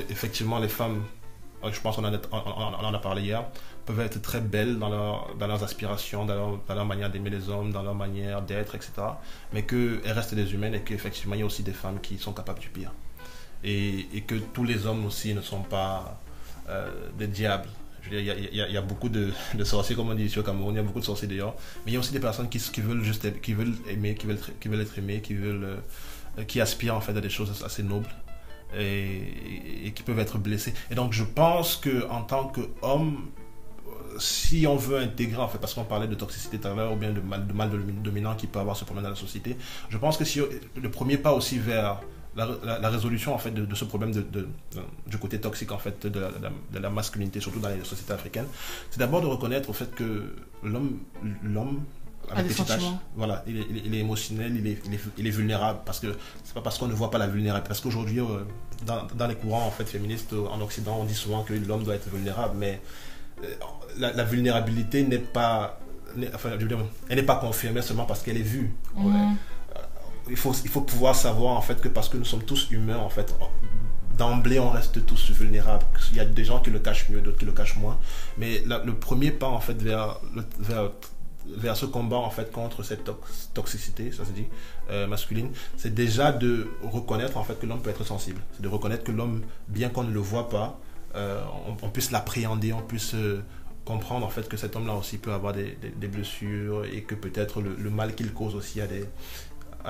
effectivement les femmes, je pense qu'on en a parlé hier, peuvent être très belles dans leurs aspirations, dans leur manière d'aimer les hommes, dans leur manière d'être, etc. Mais qu'elles restent des humaines, et qu'effectivement il y a aussi des femmes qui sont capables du pire. Et que tous les hommes aussi ne sont pas des diables. Il y a beaucoup de sorciers, comme on dit ici au Cameroun, il y a beaucoup de sorciers d'ailleurs, mais il y a aussi des personnes qui veulent aimer, qui veulent être aimées, qui aspirent en fait à des choses assez nobles, et qui peuvent être blessées. Et donc je pense que en tant qu'homme, si on veut intégrer, en fait, parce qu'on parlait de toxicité tout à l'heure, ou bien de mal dominant qui peut avoir ce problème dans la société, je pense que si le premier pas aussi vers la résolution en fait de ce problème du côté toxique en fait de la masculinité, surtout dans les sociétés africaines, c'est d'abord de reconnaître au fait que l'homme avec petit h, voilà, il est émotionnel, il est vulnérable, parce que c'est pas parce qu'on ne voit pas la vulnérabilité, parce qu'aujourd'hui dans les courants en fait féministes en Occident, on dit souvent que l'homme doit être vulnérable, mais la vulnérabilité n'est pas, enfin, je veux dire, elle n'est pas confirmée seulement parce qu'elle est vue. Il faut pouvoir savoir en fait que parce que nous sommes tous humains en fait, d'emblée on reste tous vulnérables. Il y a des gens qui le cachent mieux, d'autres qui le cachent moins, mais le premier pas en fait vers ce combat en fait contre cette toxicité, ça se dit, masculine, c'est déjà de reconnaître en fait que l'homme peut être sensible. C'est de reconnaître que l'homme, bien qu'on ne le voit pas, on puisse l'appréhender, on puisse comprendre en fait que cet homme-là aussi peut avoir des blessures, et que peut-être le mal qu'il cause aussi a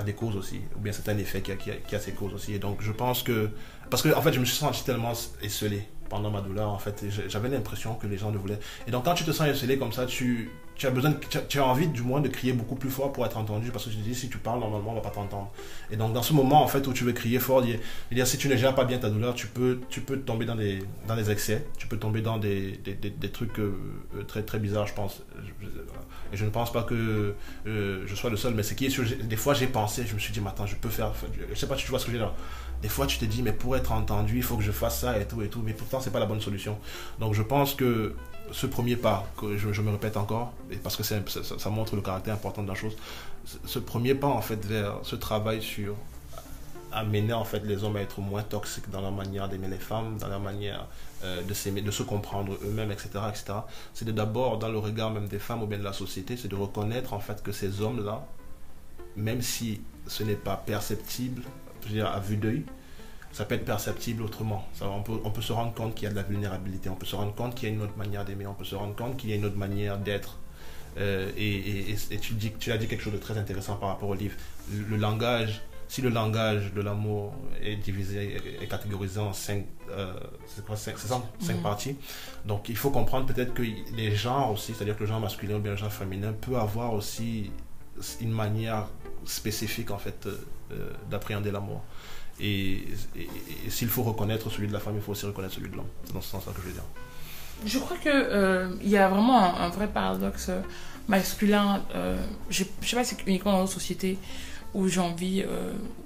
des causes aussi, ou bien c'est un effet qui a ses causes aussi. Et donc je pense que, parce que en fait je me suis senti tellement esselé pendant ma douleur, en fait, j'avais l'impression que les gens le voulaient. Et donc quand tu te sens esselé comme ça, tu as envie du moins de crier beaucoup plus fort pour être entendu, parce que je te dis, si tu parles normalement on va pas t'entendre. Et donc dans ce moment en fait où tu veux crier fort, si tu ne gères pas bien ta douleur, tu peux tomber dans des excès, tu peux tomber dans des trucs très très bizarres, je pense. Et je ne pense pas que je sois le seul, mais c'est des fois j'ai pensé, je me suis dit, mais attends, je peux faire, je sais pas si tu vois ce que j'ai là. Des fois tu te dis, mais pour être entendu il faut que je fasse ça et tout, mais pourtant c'est pas la bonne solution. Donc je pense que ce premier pas, que je me répète encore, et parce que ça montre le caractère important de la chose, ce premier pas en fait vers ce travail sur amener en fait les hommes à être moins toxiques dans leur manière d'aimer les femmes, dans leur manière de s'aimer, de se comprendre eux-mêmes, etc., c'est d'abord dans le regard même des femmes ou bien de la société, c'est de reconnaître en fait que ces hommes-là, même si ce n'est pas perceptible, je veux dire, à vue d'œil, ça peut être perceptible autrement. On peut se rendre compte qu'il y a de la vulnérabilité, on peut se rendre compte qu'il y a une autre manière d'aimer, on peut se rendre compte qu'il y a une autre manière d'être. Et tu as dit quelque chose de très intéressant par rapport au livre. Le langage, si le langage de l'amour est divisé, est catégorisé en cinq parties, donc il faut comprendre peut-être que les genres aussi, c'est-à-dire que le genre masculin ou bien le genre féminin peut avoir aussi une manière spécifique en fait d'appréhender l'amour. Et s'il faut reconnaître celui de la femme, il faut aussi reconnaître celui de l'homme. C'est dans ce sens-là que je veux dire. Je crois que il y a vraiment un vrai paradoxe masculin. Je sais pas si c'est uniquement dans nos sociétés où j'ai envie,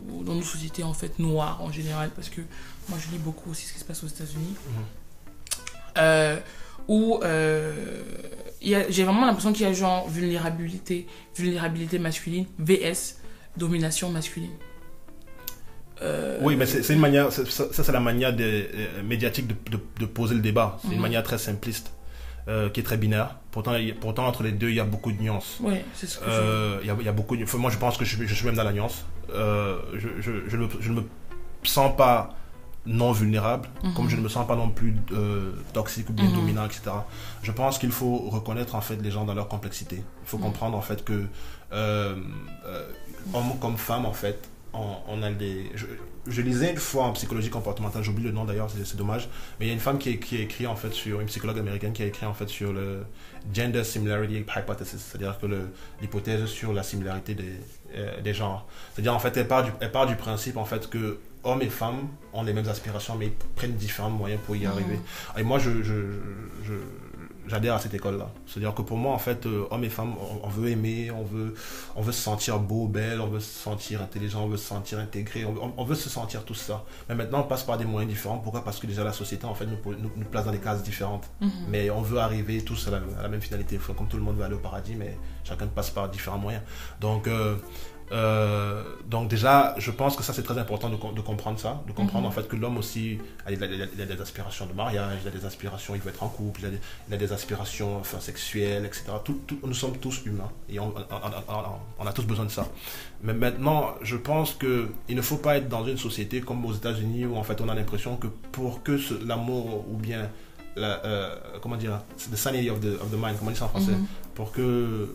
ou dans nos sociétés en fait noires en général, parce que moi je lis beaucoup aussi ce qui se passe aux États-Unis, où j'ai vraiment l'impression qu'il y a genre vulnérabilité masculine vs domination masculine. Oui, mais c'est une manière, ça c'est la manière médiatique de poser le débat. C'est une manière très simpliste, qui est très binaire. Pourtant, entre les deux, il y a beaucoup de nuances. Oui, c'est ce que je il y a beaucoup de... Moi, je pense que je suis même dans la nuance. Je ne me sens pas non vulnérable, comme je ne me sens pas non plus toxique ou bien dominant, etc. Je pense qu'il faut reconnaître en fait les gens dans leur complexité. Il faut comprendre en fait que homme comme femme, en fait, on a des... Je lisais une fois en psychologie comportementale, j'oublie le nom d'ailleurs, c'est dommage, mais il y a une femme qui a écrit en fait sur, une psychologue américaine qui a écrit en fait sur le Gender Similarity Hypothesis, c'est-à-dire que l'hypothèse sur la similarité des genres. C'est-à-dire en fait elle part du principe en fait que hommes et femmes ont les mêmes aspirations mais ils prennent différents moyens pour y arriver. Et moi j'adhère à cette école-là. C'est-à-dire que pour moi, en fait, hommes et femmes, on veut aimer, on veut se sentir beau, belle, on veut se sentir intelligent, on veut se sentir intégré, on veut se sentir tout ça. Mais maintenant, on passe par des moyens différents. Pourquoi ? Parce que déjà, la société, en fait, nous place dans des cases différentes. Mais on veut arriver tous à la même finalité. Comme tout le monde veut aller au paradis, mais chacun passe par différents moyens. Donc déjà, je pense que ça c'est très important de comprendre ça, de comprendre en fait que l'homme aussi il a des aspirations de mariage, il a des aspirations, il veut être en couple, il a des aspirations sexuelles, etc. Nous sommes tous humains et on a tous besoin de ça. Mais maintenant, je pense qu'il ne faut pas être dans une société comme aux États-Unis où en fait on a l'impression que pour que l'amour ou bien comment dire, the sanity of the mind, comment on dit ça en français, pour que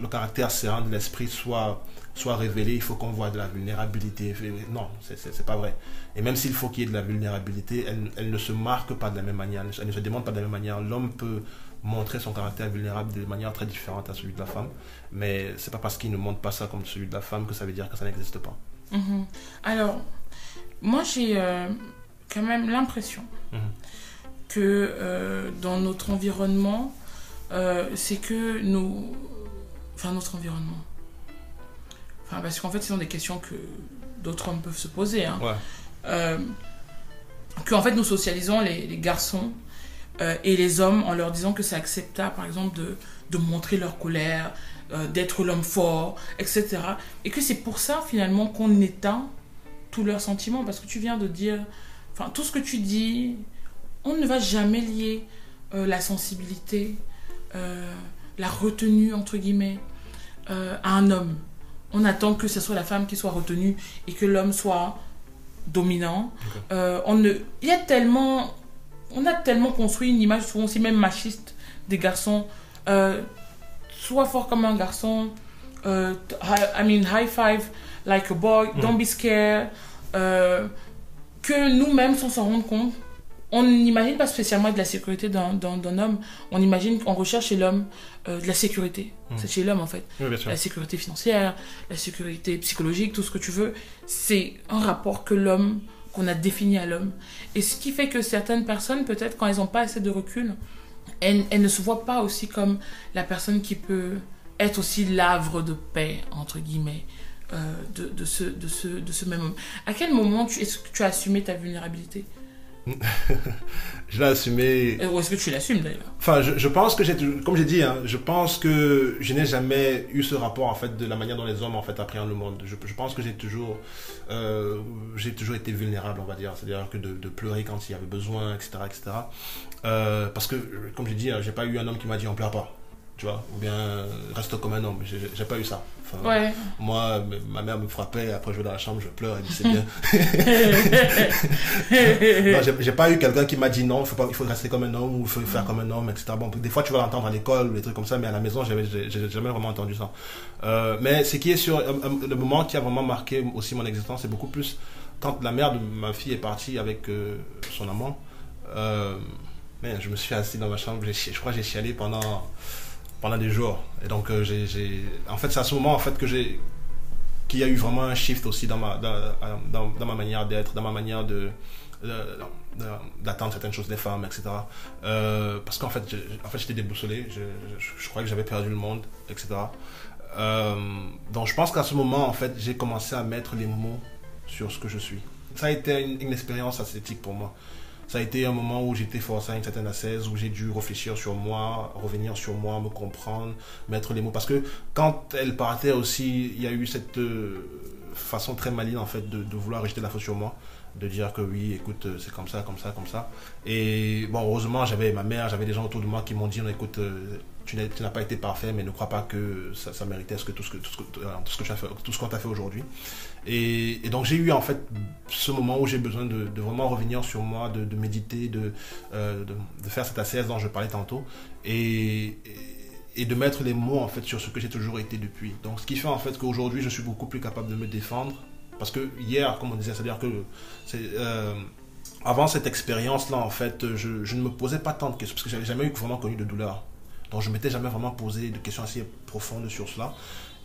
le caractère serein de l'esprit soit révélé, il faut qu'on voit de la vulnérabilité. Non, c'est pas vrai. Et même s'il faut qu'il y ait de la vulnérabilité, elle ne se marque pas de la même manière, elle ne se demande pas de la même manière. L'homme peut montrer son caractère vulnérable de manière très différente à celui de la femme, mais c'est pas parce qu'il ne montre pas ça comme celui de la femme que ça veut dire que ça n'existe pas. Alors, moi j'ai quand même l'impression que dans notre environnement, c'est que notre environnement. Parce qu'en fait, ce sont des questions que d'autres hommes peuvent se poser. Qu'en fait, nous socialisons les garçons et les hommes en leur disant que c'est acceptable, par exemple, de montrer leur colère, d'être l'homme fort, etc. Et que c'est pour ça, finalement, qu'on éteint tous leurs sentiments. Parce que tu viens de dire... tout ce que tu dis, on ne va jamais lier la sensibilité... la retenue entre guillemets à un homme. On attend que ce soit la femme qui soit retenue et que l'homme soit dominant. On a tellement construit une image souvent aussi même machiste des garçons. Sois fort comme un garçon, high five like a boy, don't be scared, que nous-mêmes sans s'en rendre compte, on n'imagine pas spécialement de la sécurité d'un homme. On imagine, on recherche chez l'homme de la sécurité. C'est chez l'homme en fait. Oui, bien sûr. La sécurité financière, la sécurité psychologique, tout ce que tu veux. C'est un rapport qu'on a défini à l'homme. Et ce qui fait que certaines personnes, peut-être quand elles n'ont pas assez de recul, elles ne se voient pas aussi comme la personne qui peut être aussi l'havre de paix, entre guillemets, de ce même homme. À quel moment est-ce que tu as assumé ta vulnérabilité ? Je l'ai assumé. Ou est-ce que tu l'assumes d'ailleurs ? Enfin, je pense que comme j'ai dit, je pense que je n'ai jamais eu ce rapport en fait de la manière dont les hommes en fait appréhendent le monde. Je pense que j'ai toujours été vulnérable, on va dire, c'est-à-dire que de pleurer quand il y avait besoin, etc., etc. Parce que, comme j'ai dit, j'ai pas eu un homme qui m'a dit on pleure pas. tu vois, ou bien reste comme un homme. J'ai pas eu ça. Enfin, Ouais. moi, ma mère me frappait, après je vais dans la chambre, je pleure, elle dit c'est bien. Non, j'ai pas eu quelqu'un qui m'a dit non, il faut rester comme un homme, ou il faut faire comme un homme, etc. Bon, des fois tu vas l'entendre à l'école, ou des trucs comme ça, mais à la maison, j'ai jamais vraiment entendu ça. Mais ce qui est sûr, le moment qui a vraiment marqué aussi mon existence, c'est beaucoup plus quand la mère de ma fille est partie avec son amant. Je me suis assis dans ma chambre, je crois que j'ai chialé pendant des jours. Et donc, en fait, c'est à ce moment en fait, qu'il y a eu vraiment un shift aussi dans ma manière d'être, dans ma manière d'attendre certaines choses des femmes, etc. Parce qu'en fait, j'étais déboussolé, je croyais que j'avais perdu le monde, etc. Donc, je pense qu'à ce moment, en fait, j'ai commencé à mettre les mots sur ce que je suis. Ça a été une expérience ascétique pour moi. Ça a été un moment où j'étais forcé à une certaine ascèse, où j'ai dû réfléchir sur moi, revenir sur moi, me comprendre, mettre les mots. Parce que quand elle partait aussi, il y a eu cette façon très maligne en fait de vouloir rejeter la faute sur moi, de dire que oui, écoute, c'est comme ça, comme ça, comme ça. Et bon, heureusement, j'avais ma mère, j'avais des gens autour de moi qui m'ont dit, écoute, tu n'as pas été parfait, mais ne crois pas que ça méritait tout ce qu'on t'a fait aujourd'hui. Et donc j'ai eu en fait ce moment où j'ai besoin de vraiment revenir sur moi, de méditer, de faire cette ascèse dont je parlais tantôt, et de mettre les mots en fait sur ce que j'ai toujours été depuis. Donc ce qui fait en fait qu'aujourd'hui je suis beaucoup plus capable de me défendre, parce que hier, comme on disait, c'est-à-dire que avant cette expérience-là, en fait, je ne me posais pas tant de questions, parce que j'avais jamais vraiment connu de douleur. Donc je ne m'étais jamais vraiment posé de questions assez profondes sur cela.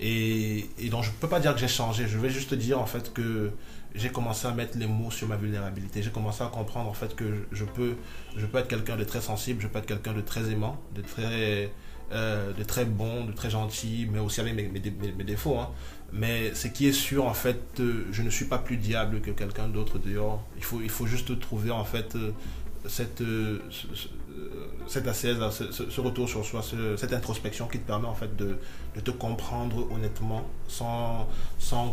Et donc je ne peux pas dire que j'ai changé, je vais juste dire en fait que j'ai commencé à mettre les mots sur ma vulnérabilité. J'ai commencé à comprendre en fait que je peux être quelqu'un de très sensible, je peux être quelqu'un de très aimant, de très bon, de très gentil, mais aussi avec mes défauts. Hein. Mais ce qui est sûr en fait, je ne suis pas plus diable que quelqu'un d'autre dehors. Il faut juste trouver en fait cette ascèse, ce retour sur soi, cette introspection qui te permet en fait de te comprendre honnêtement sans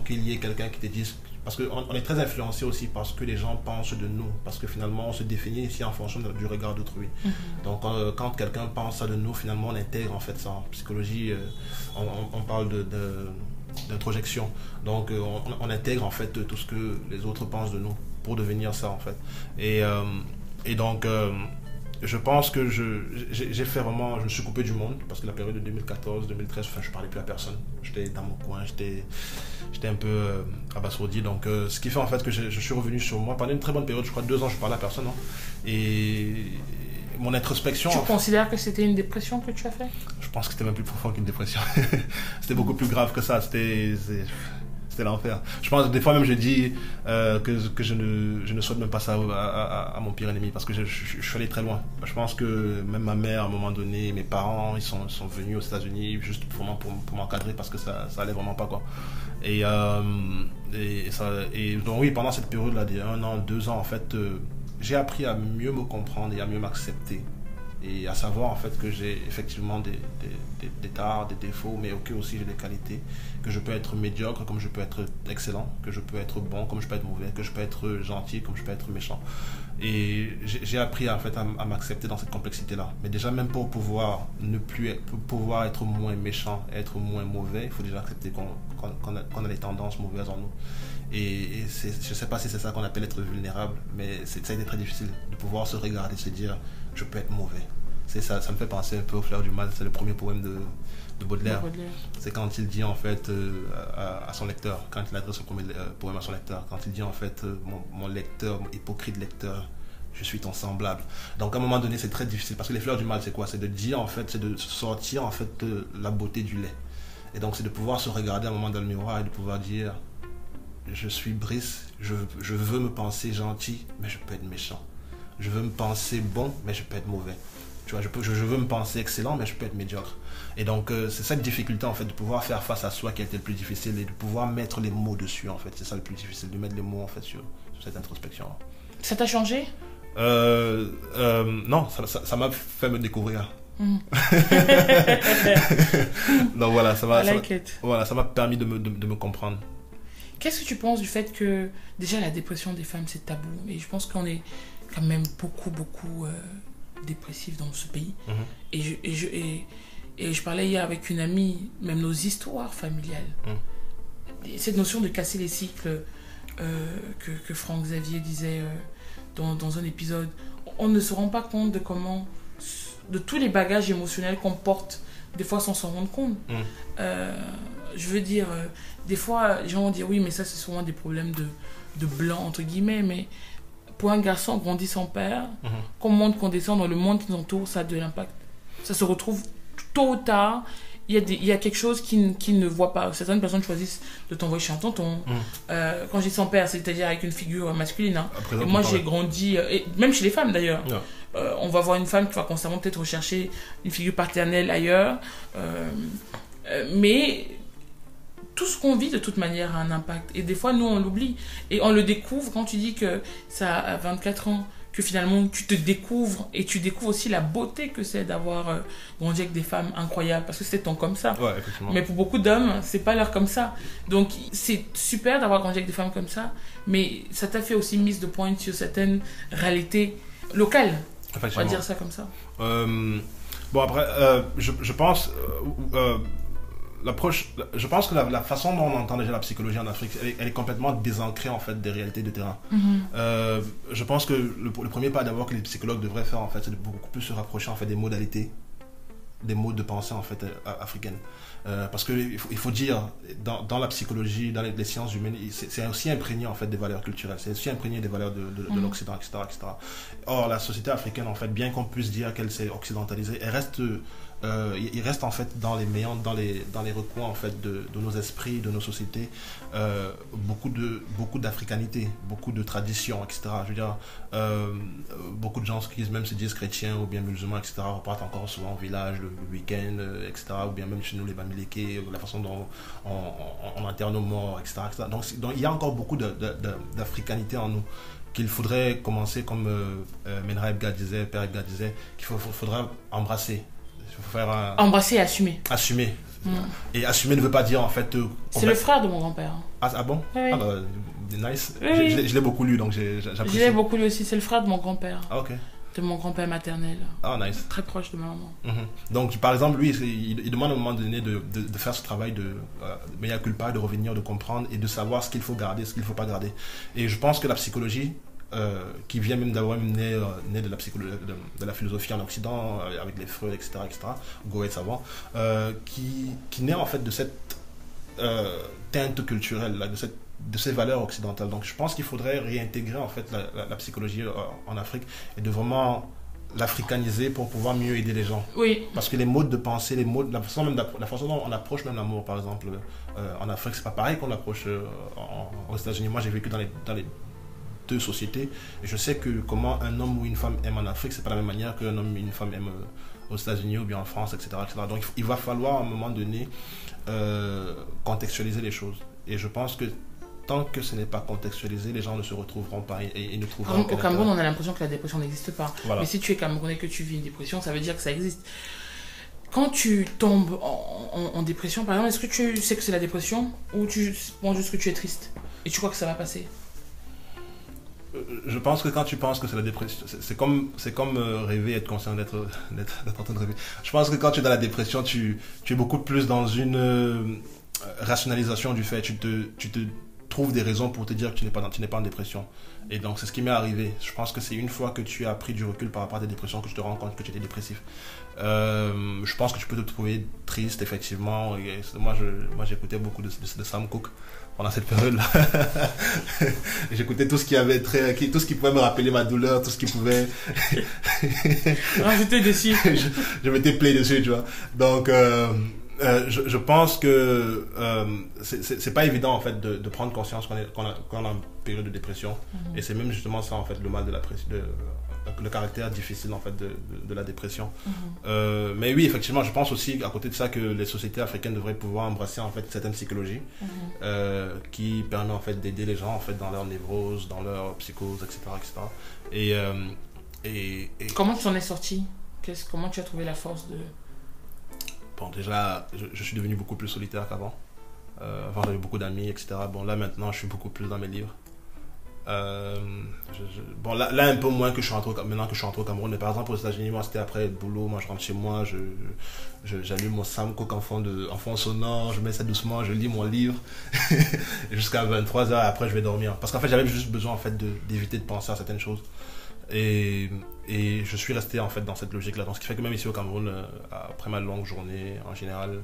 qu'il y ait quelqu'un qui te dise, parce qu'on est très influencé aussi par ce que les gens pensent de nous, parce que finalement on se définit ici en fonction du regard d'autrui. Donc quand quelqu'un pense ça de nous, finalement on intègre en fait ça. En psychologie, on parle d'introjection. Donc on intègre en fait tout ce que les autres pensent de nous pour devenir ça en fait. Et donc je pense que j'ai fait vraiment, je me suis coupé du monde, parce que la période de 2014-2013, je parlais plus à personne, j'étais dans mon coin, j'étais un peu abasourdi. Donc ce qui fait en fait que je suis revenu sur moi pendant une très bonne période, je crois 2 ans je parlais à personne, hein. Et mon introspection... Tu considères que c'était une dépression que tu as fait? Je pense que c'était même plus profond qu'une dépression. C'était beaucoup plus grave que ça, c'était l'enfer. Je pense, des fois même je dis que je ne souhaite même pas ça à mon pire ennemi, parce que je suis allé très loin. Je pense que même ma mère, à un moment donné, mes parents, ils sont venus aux États-Unis juste vraiment pour m'encadrer, parce que ça allait vraiment pas, quoi. Et donc oui, pendant cette période-là, de 1 an, 2 ans, en fait, j'ai appris à mieux me comprendre et à mieux m'accepter. Et à savoir en fait que j'ai effectivement des tares, des défauts, mais ok, aussi j'ai des qualités, que je peux être médiocre comme je peux être excellent, que je peux être bon comme je peux être mauvais, que je peux être gentil comme je peux être méchant. Et j'ai appris en fait à m'accepter dans cette complexité-là. Mais déjà, même pour pouvoir pouvoir être moins méchant, être moins mauvais, il faut déjà accepter qu'on a des tendances mauvaises en nous. Et je ne sais pas si c'est ça qu'on appelle être vulnérable, mais ça a été très difficile de pouvoir se regarder, se dire je peux être mauvais. Ça me fait penser un peu au Fleur du Mal, c'est le premier poème de Baudelaire. C'est quand il dit en fait à son lecteur, quand il adresse son premier poème à son lecteur, quand il dit en fait mon lecteur, mon hypocrite lecteur, je suis ton semblable. Donc à un moment donné c'est très difficile, parce que les Fleurs du Mal c'est quoi? C'est de dire en fait, c'est de sortir en fait de la beauté du lait. Et donc c'est de pouvoir se regarder un moment dans le miroir et de pouvoir dire je suis Brice, je veux me penser gentil, mais je peux être méchant. Je veux me penser bon, mais je peux être mauvais. Tu vois, je veux me penser excellent, mais je peux être médiocre. Et donc, c'est cette difficulté, en fait, de pouvoir faire face à soi qui a été le plus difficile, et de pouvoir mettre les mots dessus, en fait. C'est ça le plus difficile, de mettre les mots, en fait, sur cette introspection. Ça t'a changé? Non, ça m'a fait me découvrir. Donc voilà, ça m'a permis de me comprendre. Qu'est-ce que tu penses du fait que, déjà, la dépression des femmes, c'est tabou, et je pense qu'on est quand même beaucoup dépressifs dans ce pays. Et Et je parlais hier avec une amie, même nos histoires familiales. Cette notion de casser les cycles que Franck Xavier disait dans un épisode. On ne se rend pas compte de tous les bagages émotionnels qu'on porte, des fois sans s'en rendre compte. Je veux dire, des fois, les gens vont dire oui, mais ça, c'est souvent des problèmes de blanc, entre guillemets, mais pour un garçon grandi sans père, qu'on monte, qu'on descend dans le monde qui nous entoure, ça a de l'impact. Ça se retrouve tôt ou tard. Il y a quelque chose qu'ils ne voient pas. Certaines personnes choisissent de t'envoyer chez un tonton. Quand j'ai sans père, c'est-à-dire avec une figure masculine. Hein. Et moi, j'ai grandi, et même chez les femmes d'ailleurs. On va voir une femme qui va constamment peut-être rechercher une figure paternelle ailleurs. Mais tout ce qu'on vit de toute manière a un impact. Et des fois, nous, on l'oublie. Et on le découvre quand tu dis que ça a 24 ans. Que finalement tu te découvres et tu découvres aussi la beauté que c'est d'avoir grandi avec des femmes incroyables parce que c'est ton comme ça. Ouais, effectivement. Mais pour beaucoup d'hommes, c'est pas leur comme ça. Donc c'est super d'avoir grandi avec des femmes comme ça, mais ça t'a fait aussi mise de pointe sur certaines réalités locales. On va dire ça comme ça. Bon après, je pense l'approche, je pense que la façon dont on entend déjà la psychologie en Afrique, elle est complètement désancrée en fait des réalités de terrain. Je pense que le premier pas d'abord que les psychologues devraient faire en fait, c'est de beaucoup plus se rapprocher en fait des modalités, des modes de pensée en fait africaines. Parce que il faut dire dans la psychologie, dans les sciences humaines, c'est aussi imprégné en fait des valeurs culturelles, c'est aussi imprégné des valeurs de l'Occident, etc., etc. Or la société africaine en fait, bien qu'on puisse dire qu'elle s'est occidentalisée, elle reste il reste en fait dans les méandres, dans les recoins en fait de nos esprits, de nos sociétés, beaucoup d'africanité, beaucoup de traditions, etc. Je veux dire, beaucoup de gens qui même se disent chrétiens ou bien musulmans, etc. repartent encore souvent au village le week-end, etc. Ou bien même chez nous les Bamileke, la façon dont on enterre nos morts, etc., etc. Donc il y a encore beaucoup d'africanité en nous qu'il faudrait commencer, comme Menra Ebga disait, Père Ebga disait, qu'il faudra embrasser. Embrasser et assumer. Assumer. Et assumer ne veut pas dire en fait. C'est le frère de mon grand-père. Ah bon? Oui. Ah bah, nice. Oui. Je l'ai beaucoup lu donc j'apprécie. Je l'ai beaucoup lu aussi. C'est le frère de mon grand-père. Ah ok. De mon grand-père maternel. Ah nice. Très proche de ma maman. Donc par exemple lui il demande à un moment donné de faire ce travail de mea culpa, de revenir, de comprendre et de savoir ce qu'il faut garder, ce qu'il ne faut pas garder. Et je pense que la psychologie qui vient même d'avoir né de la philosophie en Occident avec les Freud, etc., Goethe avant, qui naît en fait de cette teinte culturelle là, de ces valeurs occidentales. Donc je pense qu'il faudrait réintégrer en fait la psychologie en Afrique et de vraiment l'africaniser pour pouvoir mieux aider les gens. Oui. Parce que les modes de pensée, la façon dont on approche même l'amour, par exemple, en Afrique, c'est pas pareil qu'on l'approche aux États-Unis. Moi, j'ai vécu dans les deux sociétés et je sais que comment un homme ou une femme aime en Afrique, c'est pas la même manière qu'un homme ou une femme aime aux États-Unis ou bien en France, etc., etc. Donc il va falloir à un moment donné contextualiser les choses. Et je pense que tant que ce n'est pas contextualisé, les gens ne se retrouveront pas et ne trouveront pas. Au Cameroun, on a l'impression que la dépression n'existe pas. Voilà. Mais si tu es Camerounais que tu vis une dépression, ça veut dire que ça existe. Quand tu tombes en dépression, par exemple, est-ce que tu sais que c'est la dépression ou tu penses juste que tu es triste et tu crois que ça va passer? Je pense que quand tu penses que c'est la dépression, c'est comme rêver, être conscient d'être en train de rêver. Je pense que quand tu es dans la dépression, tu es beaucoup plus dans une rationalisation du fait. Tu te trouves des raisons pour te dire que tu n'es pas en dépression. Et donc c'est ce qui m'est arrivé. Je pense que c'est une fois que tu as pris du recul par rapport à tes dépressions que tu te rends compte que tu étais dépressif. Je pense que tu peux te trouver triste effectivement. Et moi j'écoutais beaucoup de Sam Cooke pendant cette période-là. J'écoutais tout ce qui pouvait me rappeler ma douleur, tout ce qui pouvait. J'étais dessus. je m'étais play dessus, tu vois. Donc je pense que c'est pas évident en fait de prendre conscience qu'on est en période de dépression. Et c'est même justement ça en fait le mal de la le caractère difficile en fait de la dépression. Mais oui, effectivement, je pense aussi à côté de ça que les sociétés africaines devraient pouvoir embrasser en fait certaines psychologies qui permet en fait d'aider les gens en fait dans leur névrose, dans leur psychose, etc., etc. Et comment tu en es sorti? Comment tu as trouvé la force de... Bon, déjà, je suis devenu beaucoup plus solitaire qu'avant. Avant, j'avais beaucoup d'amis, etc. Bon, là, maintenant, je suis beaucoup plus dans mes livres. Bon, là, un peu moins que je suis rentré maintenant que je suis rentré au Cameroun. Mais par exemple, aux États-Unis, moi, c'était après le boulot. Moi, je rentre chez moi, j'allume mon Sam Cooke en fond sonore, je mets ça doucement, je lis mon livre jusqu'à 23h. Après, je vais dormir. Parce qu'en fait, j'avais juste besoin en fait, d'éviter de penser à certaines choses. Et je suis resté en fait, dans cette logique-là. Donc, ce qui fait que même ici au Cameroun, après ma longue journée, en général,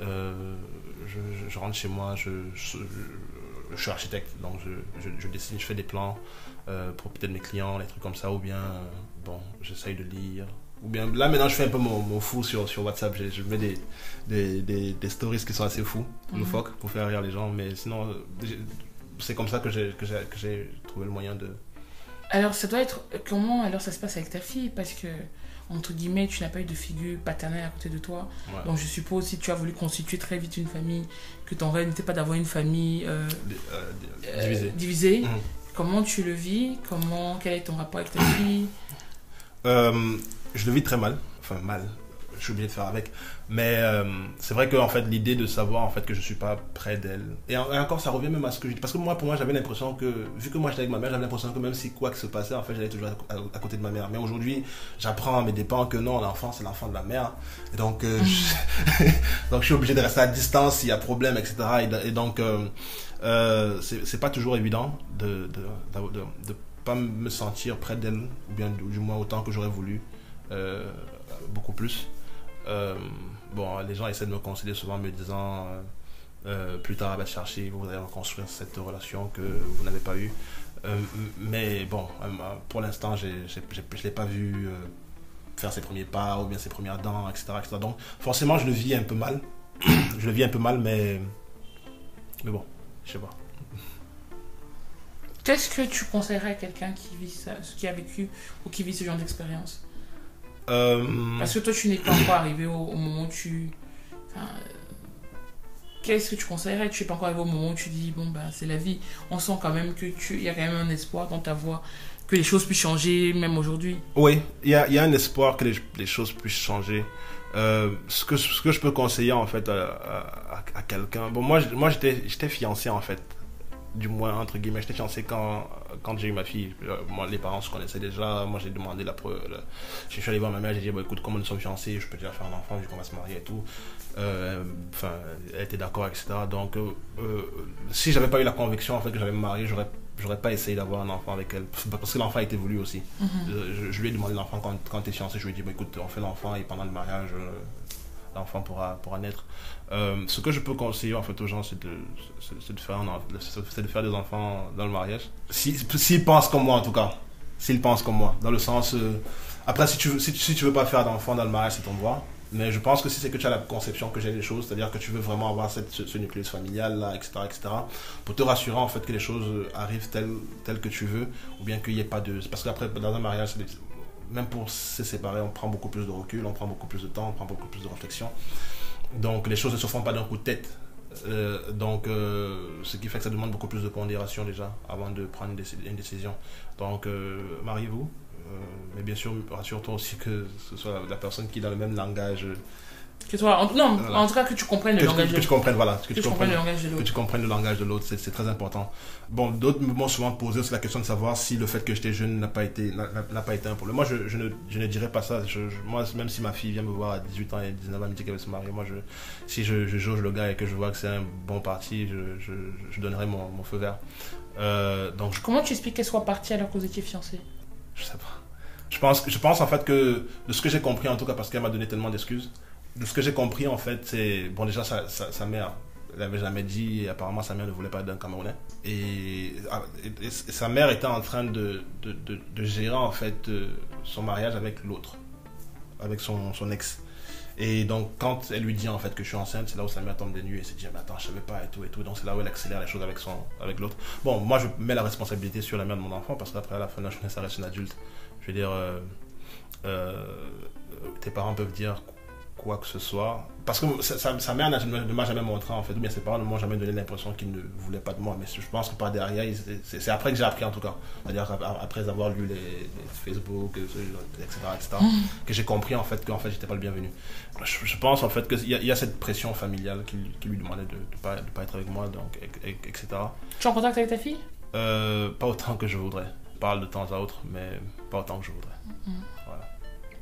je rentre chez moi, je suis architecte, donc je dessine, je fais des plans pour peut-être mes clients, des trucs comme ça, ou bien j'essaye de lire, ou bien là maintenant je fais un peu mon fou sur WhatsApp, je mets des stories qui sont assez fous, loufoques, pour faire rire les gens, mais sinon c'est comme ça que j'ai trouvé le moyen de... Alors ça doit être... Comment alors ça se passe avec ta fille? Parce que entre guillemets, tu n'as pas eu de figure paternelle à côté de toi. Ouais. Donc je suppose si tu as voulu constituer très vite une famille, que ton rêve n'était pas d'avoir une famille divisée. Comment tu le vis? Quel est ton rapport avec ta fille? Je le vis très mal. Enfin mal, je suis obligé de faire avec. Mais c'est vrai que en fait, l'idée de savoir en fait, que je ne suis pas près d'elle. Et encore, ça revient même à ce que je dis. Parce que pour moi, j'avais l'impression que, vu que moi j'étais avec ma mère, j'avais l'impression que même si quoi que se passait, en fait, j'allais toujours à côté de ma mère. Mais aujourd'hui, j'apprends à mes dépens que non, l'enfant, c'est l'enfant de la mère. Et donc, donc je suis obligé de rester à distance s'il y a problème, etc. Et donc, c'est pas toujours évident de pas me sentir près d'elle, ou bien du moins autant que j'aurais voulu, beaucoup plus. Bon, les gens essaient de me consoler souvent en me disant plus tard, va te chercher, vous allez reconstruire cette relation que vous n'avez pas eue. Mais bon, pour l'instant, je ne l'ai pas vu faire ses premiers pas ou bien ses premières dents, etc., etc. Donc, forcément, je le vis un peu mal. Je le vis un peu mal, mais bon, je sais pas. Qu'est-ce que tu conseillerais à quelqu'un qui a vécu ou qui vit ce genre d'expérience? Parce que toi, tu n'es pas encore arrivé au moment où tu... qu'est-ce que tu conseillerais? Tu n'es pas encore arrivé au moment où tu dis, bon, ben, c'est la vie. On sent quand même qu'il y a quand même un espoir dans ta voix, que les choses puissent changer, même aujourd'hui. Oui, il y a un espoir que les choses puissent changer. Ce que je peux conseiller, en fait, à quelqu'un... Bon, moi j'étais fiancé, en fait. Du moins, entre guillemets, j'étais fiancé quand j'ai eu ma fille. Moi, les parents se connaissaient déjà. Moi, j'ai demandé je suis allé voir ma mère, j'ai dit, bon, écoute, comme nous sommes fiancés, je peux déjà faire un enfant vu qu'on va se marier et tout. Elle était d'accord, etc. Donc, si j'avais pas eu la conviction en fait, que j'allais me marier, j'aurais pas essayé d'avoir un enfant avec elle. Parce que l'enfant a été voulu aussi. Je lui ai demandé l'enfant quand tu es fiancé, je lui ai dit, bon, écoute, on fait l'enfant et pendant le mariage, l'enfant pourra naître. Ce que je peux conseiller en fait aux gens, c'est de faire des enfants dans le mariage. S'ils pensent comme moi, en tout cas. S'ils pensent comme moi. Dans le sens... après, si tu veux pas faire d'enfants dans le mariage, c'est ton droit. Mais je pense que si c'est que tu as la conception que j'ai des choses, c'est-à-dire que tu veux vraiment avoir ce nucléus familial, là, etc., pour te rassurer en fait que les choses arrivent telles que tu veux, ou bien qu'il n'y ait pas de... Parce qu'après, dans un mariage, même pour se séparer, on prend beaucoup plus de recul, on prend beaucoup plus de temps, on prend beaucoup plus de réflexion. Donc les choses ne se font pas d'un coup de tête. Ce qui fait que ça demande beaucoup plus de pondération déjà avant de prendre une décision. Donc mariez-vous, mais bien sûr rassure-toi aussi que ce soit la personne qui est dans le même langage que toi. En tout cas que tu comprennes le langage de l'autre. Que tu comprennes, voilà. Que tu comprennes le langage de l'autre, c'est très important. Bon, d'autres m'ont souvent posé aussi la question de savoir si le fait que j'étais jeune n'a pas été un problème. Moi, je ne dirais pas ça. Moi, même si ma fille vient me voir à 18 ans et 19 ans, elle me dit qu'elle veut se marier, moi, si je jauge le gars et que je vois que c'est un bon parti, je donnerai mon feu vert. Comment tu expliques qu'elle soit partie alors que vous étiez fiancés? Je sais pas. Je pense en fait que, de ce que j'ai compris en tout cas, parce qu'elle m'a donné tellement d'excuses, de ce que j'ai compris en fait, c'est... Bon, déjà sa mère, elle n'avait jamais dit, et apparemment sa mère ne voulait pas d'un Camerounais. Et sa mère était en train de gérer en fait son mariage avec l'autre, avec son ex. Et donc quand elle lui dit en fait que je suis enceinte, c'est là où sa mère tombe des nues et se dit mais attends, je savais pas et tout. Donc c'est là où elle accélère les choses avec l'autre. Bon, moi je mets la responsabilité sur la mère de mon enfant parce qu'après à la fin de la journée ça reste une adulte. Je veux dire, tes parents peuvent dire quoi que ce soit. Parce que sa mère ne m'a jamais montré en fait, ou bien ses parents ne m'ont jamais donné l'impression qu'ils ne voulaient pas de moi. Mais je pense que par derrière, c'est après que j'ai appris en tout cas. C'est-à-dire après avoir lu les Facebook, etc., que j'ai compris en fait qu'en fait j'étais pas le bienvenu. Je pense en fait qu'il y a cette pression familiale qui lui demandait de pas être avec moi, donc, etc. Tu es en contact avec ta fille? Pas autant que je voudrais. Je parle de temps à autre, mais pas autant que je voudrais. Voilà.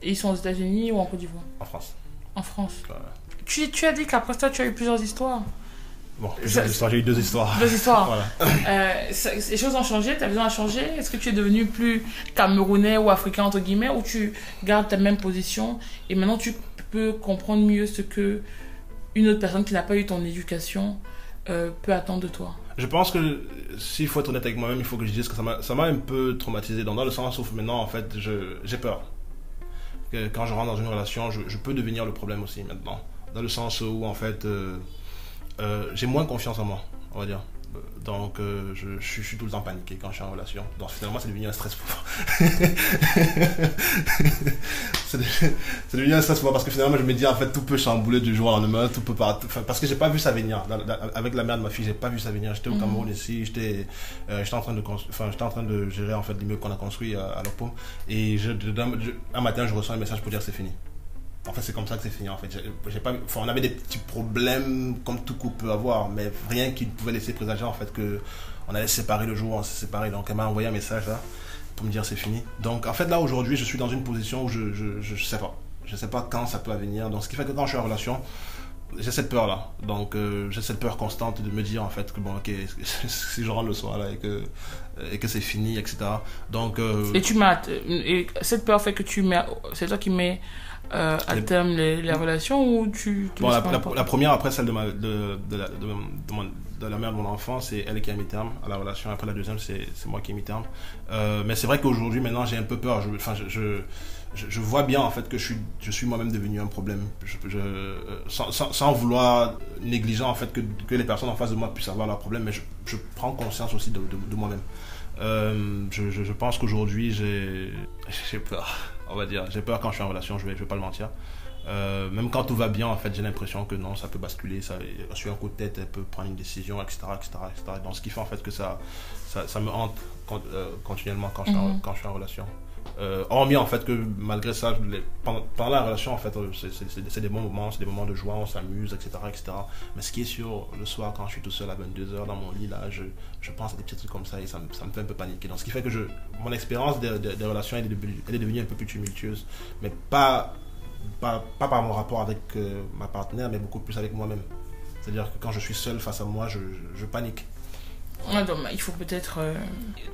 Et ils sont aux États-Unis ou en Côte d'Ivoire? En France. En France. Voilà. Tu as dit qu'après ça, tu as eu plusieurs histoires. Bon, j'ai eu 2 histoires. 2 histoires. Voilà. Les choses ont changé, ta vision a changé. Est-ce que tu es devenu plus camerounais ou africain, entre guillemets, ou tu gardes ta même position et maintenant tu peux comprendre mieux ce que une autre personne qui n'a pas eu ton éducation peut attendre de toi? Je pense que s'il faut être honnête avec moi-même, il faut que je dise que ça m'a un peu traumatisé dans le sens où maintenant, en fait, j'ai peur. Que quand je rentre dans une relation, je peux devenir le problème aussi maintenant. Dans le sens où, en fait, j'ai moins confiance en moi, on va dire. Donc, je suis tout le temps paniqué quand je suis en relation. Donc, finalement, c'est devenu un stress pour moi. c'est devenu un stress pour moi parce que finalement, je me dis, en fait, tout peut chambouler du jour au lendemain, tout peut partir. Parce que j'ai pas vu ça venir. Avec la mère de ma fille, j'ai pas vu ça venir. J'étais au Cameroun ici, j'étais en train de gérer, en fait, l'immeuble qu'on a construit à Lopom. Et un matin, je reçois un message pour dire que c'est fini. En fait, c'est comme ça que c'est fini. En fait, on avait des petits problèmes comme tout couple peut avoir, mais rien qui pouvait laisser présager en fait que on allait se séparer le jour où on s'est séparés. Donc, elle m'a envoyé un message là pour me dire c'est fini. Donc, en fait, là aujourd'hui, je suis dans une position où je sais pas. Je sais pas quand ça peut venir. Donc, ce qui fait que quand je suis en relation, j'ai cette peur là. Donc, j'ai cette peur constante de me dire en fait que bon, ok, si je rentre le soir là et que c'est fini, etc. Donc, et cette peur fait que c'est toi qui mets à terme les relations ou tu bon, la première après celle de la mère de mon enfant, c'est elle qui a mis terme à la relation. Après la deuxième, c'est moi qui ai mis terme. Mais c'est vrai qu'aujourd'hui maintenant j'ai un peu peur. Je vois bien en fait que je suis moi-même devenu un problème. Sans vouloir négliger en fait que les personnes en face de moi puissent avoir leurs problèmes, mais je prends conscience aussi de moi-même. Je pense qu'aujourd'hui j'ai peur. On va dire, j'ai peur quand je suis en relation, je vais pas le mentir. Même quand tout va bien, en fait, j'ai l'impression que non, ça peut basculer, sur un coup de tête, elle peut prendre une décision, etc. Donc, ce qui fait en fait que ça me hante continuellement quand je suis en relation. Hormis en fait que malgré ça, pendant la relation, en fait, c'est des bons moments, c'est des moments de joie, on s'amuse, etc. Mais ce qui est sûr, le soir, quand je suis tout seul à 22h dans mon lit, là, je pense à des petits trucs comme ça et ça me fait un peu paniquer. Donc, ce qui fait que mon expérience des relations, elle est devenue un peu plus tumultueuse, mais pas par mon rapport avec ma partenaire, mais beaucoup plus avec moi-même. C'est-à-dire que quand je suis seul face à moi, je panique. Ouais, donc, il faut peut-être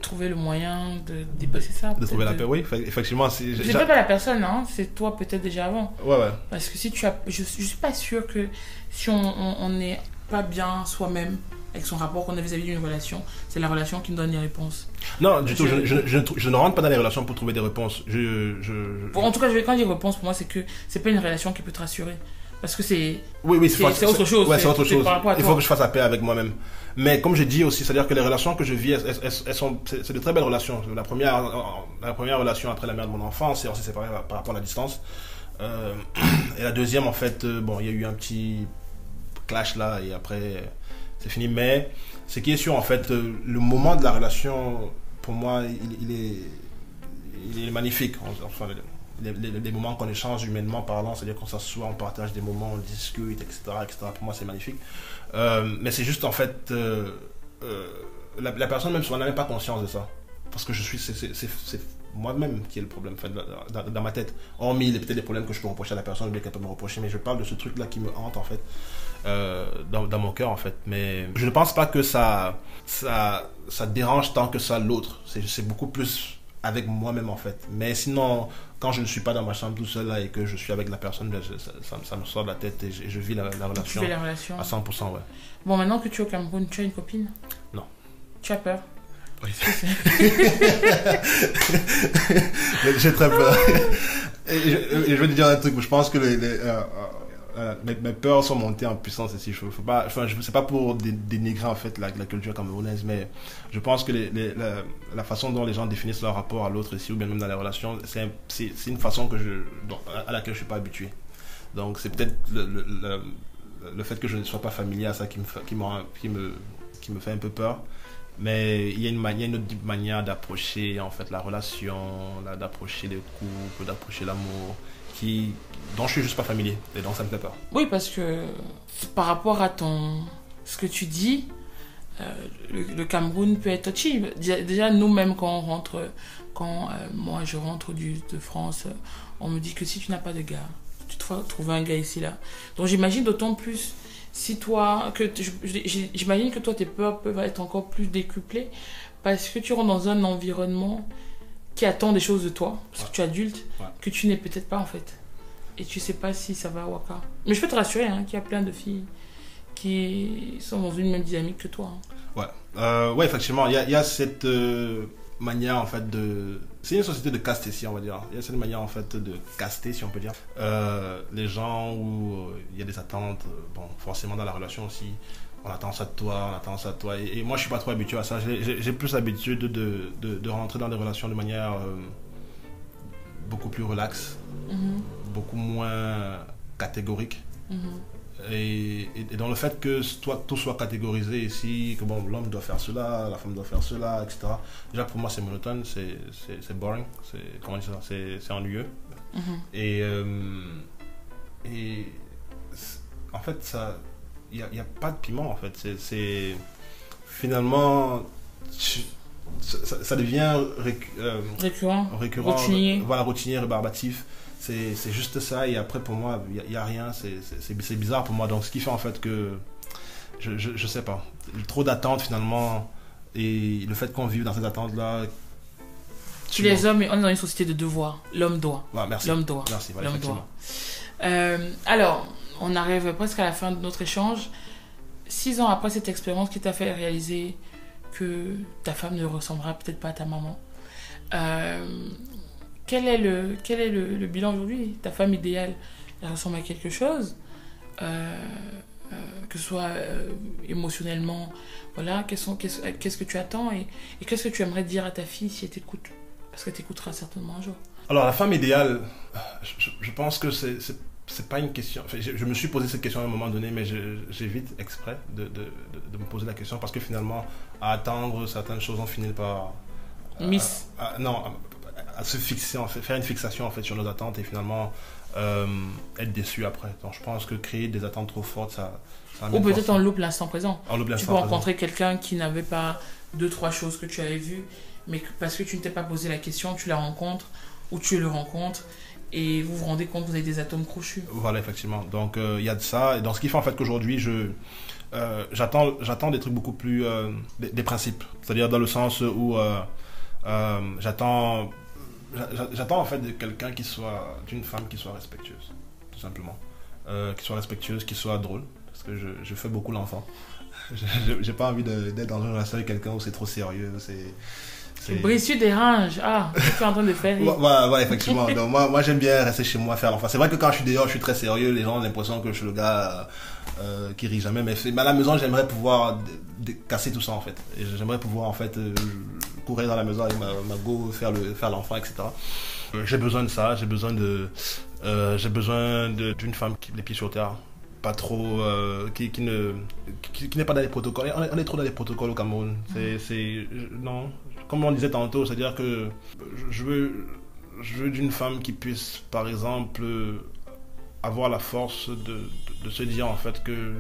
trouver le moyen de dépasser ça. De trouver la paix, oui, effectivement. C'est pas la personne, hein, c'est toi peut-être déjà avant. Ouais. Parce que si je suis pas sûre que si on n'est pas bien soi-même avec son rapport qu'on a vis-à-vis d'une relation, c'est la relation qui nous donne les réponses. Non, du tout, je ne rentre pas dans les relations pour trouver des réponses. Bon, en tout cas, quand je dis réponse, pour moi, c'est que c'est pas une relation qui peut te rassurer. Parce que c'est autre chose. Ouais, c'est autre chose. Il faut toi. que je fasse la paix avec moi-même. Mais comme j'ai dit aussi, c'est-à-dire que les relations que je vis, c'est de très belles relations. La première relation après la mère de mon enfant, on s'est séparés par rapport à la distance. Et la deuxième, en fait, bon, il y a eu un petit clash là, et après, c'est fini. Mais ce qui est sûr, en fait, le moment de la relation, pour moi, il est magnifique. Enfin, les moments qu'on échange humainement parlant, c'est-à-dire qu'on s'assoit, on partage des moments, on discute, etc. Pour moi, c'est magnifique. Mais c'est juste, en fait, la personne même, on n'a même pas conscience de ça. Parce que c'est moi-même qui est le problème, en fait, dans ma tête. Hormis peut-être les problèmes que je peux reprocher à la personne, ou bien qu'elle peut me reprocher, mais je parle de ce truc-là qui me hante, en fait, dans mon cœur, en fait. Mais je ne pense pas que ça dérange tant que ça l'autre. C'est beaucoup plus avec moi-même, en fait. Mais sinon, quand je ne suis pas dans ma chambre tout seul là, et que je suis avec la personne, ça me sort de la tête et je vis la relation. Tu vis la relation à 100%, ouais. Bon, maintenant que tu es au Cameroun, tu as une copine? Non. Tu as peur? Oui. J'ai très peur. Et je vais te dire un truc, je pense que mes peurs sont montées en puissance ici. C'est pas pour dénigrer en fait la culture camerounaise, mais je pense que la façon dont les gens définissent leur rapport à l'autre ici, ou bien même dans les relations, c'est une façon à laquelle je suis pas habitué. Donc c'est peut-être le fait que je ne sois pas familier à ça qui me fait un peu peur. Mais il y a une autre manière d'approcher en fait la relation, d'approcher les couples, d'approcher l'amour, dont je suis juste pas familier, et donc ça me fait peur. Oui, parce que par rapport à ce que tu dis, le Cameroun peut être touchy. Déjà, nous-mêmes, quand moi je rentre de France, on me dit que si tu n'as pas de gars, tu dois trouver un gars ici, là. Donc j'imagine d'autant plus, j'imagine que toi, tes peurs peuvent être encore plus décuplées parce que tu rentres dans un environnement qui attend des choses de toi, parce que tu es adulte, que tu n'es peut-être pas en fait. Et tu sais pas si ça va ou pas. Mais je peux te rassurer qu'il y a plein de filles qui sont dans une même dynamique que toi. Ouais, effectivement, il y a cette manière en fait de... C'est une société de caste ici, on va dire. Il y a cette manière en fait de caster, si on peut dire. Les gens où il y a des attentes, bon, forcément dans la relation aussi, on attend ça de toi, on attend ça de toi. Et moi, je suis pas trop habitué à ça. J'ai plus l'habitude de rentrer dans des relations de manière beaucoup plus relaxe, beaucoup moins catégorique. Et dans le fait que tout soit catégorisé ici, que bon, l'homme doit faire cela, la femme doit faire cela, etc. Déjà pour moi c'est monotone, c'est boring, comment dire ça, c'est ennuyeux. Et en fait ça, il y a pas de piment en fait. C'est finalement ça devient récurrent, routinier. Voilà, routinier, rébarbatif. C'est juste ça, et après pour moi il n'y a rien, c'est bizarre pour moi, donc ce qui fait en fait que je sais pas, trop d'attentes finalement, et le fait qu'on vive dans ces attentes là. Les hommes, on est dans une société de devoir, l'homme doit. Merci. L'homme doit. Merci, voilà, l'homme doit. Alors, on arrive presque à la fin de notre échange. 6 ans après cette expérience qui t'a fait réaliser que ta femme ne ressemblera peut-être pas à ta maman, quel est le bilan aujourd'hui? Ta femme idéale, elle ressemble à quelque chose, que ce soit émotionnellement, voilà, qu'est-ce que tu attends, et qu'est-ce que tu aimerais dire à ta fille si elle t'écoute? Parce qu'elle t'écoutera certainement un jour. Alors la femme idéale, je pense que c'est pas une question. Enfin, je me suis posé cette question à un moment donné, mais j'évite exprès de me poser la question, parce que finalement, à attendre certaines choses, on finit par... à se fixer, en fait, faire une fixation en fait sur nos attentes, et finalement être déçu après. Donc je pense que créer des attentes trop fortes, ça ou peut-être on loupe l'instant présent. Tu peux rencontrer présent. Quelqu'un qui n'avait pas 2-3 choses que tu avais vues, mais parce que tu ne t'es pas posé la question, tu la rencontres ou tu le rencontres, et vous vous rendez compte que vous avez des atomes crochus. Voilà, effectivement. Donc il y a de ça, et dans ce qui fait en fait qu'aujourd'hui j'attends des trucs beaucoup plus des principes, c'est-à-dire dans le sens où j'attends en fait de quelqu'un d'une femme qui soit respectueuse, tout simplement, qui soit respectueuse, qui soit drôle, parce que je fais beaucoup l'enfant. J'ai pas envie d'être dans une relation avec quelqu'un où c'est trop sérieux, Brissu dérange. Qu'est-ce que tu es en train de faire? Ouais, effectivement. Donc moi j'aime bien rester chez moi faire l'enfant. C'est vrai que quand je suis dehors, je suis très sérieux, les gens ont l'impression que je suis le gars qui rit jamais, mais à la maison j'aimerais pouvoir casser tout ça en fait. Et j'aimerais pouvoir en fait courir dans la maison avec ma go, faire l'enfant, etc. J'ai besoin de ça, j'ai besoin d'une femme qui les pieds sur terre, pas trop qui n'est pas dans les protocoles. On est trop dans les protocoles au Cameroun. Non, comme on disait tantôt, c'est-à-dire que je veux d'une femme qui puisse par exemple avoir la force de se dire en fait que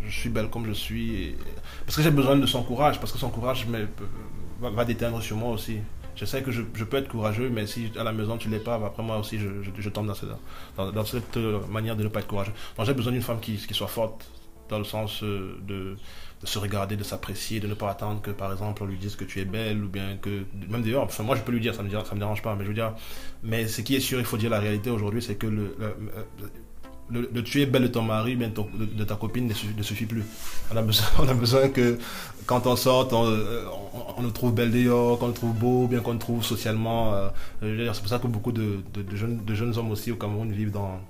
je suis belle comme je suis, parce que j'ai besoin de son courage, parce que son courage va déteindre sur moi aussi. Je sais que je peux être courageux, mais si à la maison tu l'es pas, après moi aussi je tombe dans cette manière de ne pas être courageux. Donc j'ai besoin d'une femme qui soit forte, dans le sens de se regarder, de s'apprécier, de ne pas attendre que par exemple on lui dise que tu es belle, ou bien que, même d'ailleurs, enfin moi je peux lui dire, ça me dérange pas, mais je veux dire, mais ce qui est sûr, il faut dire la réalité aujourd'hui, c'est que le tu es belle de ton mari, bien de ta copine ne suffit plus. On a besoin que quand on sort, on nous trouve belle dehors, qu'on nous trouve beau, bien qu'on nous trouve socialement. C'est pour ça que beaucoup de jeunes hommes aussi au Cameroun vivent dans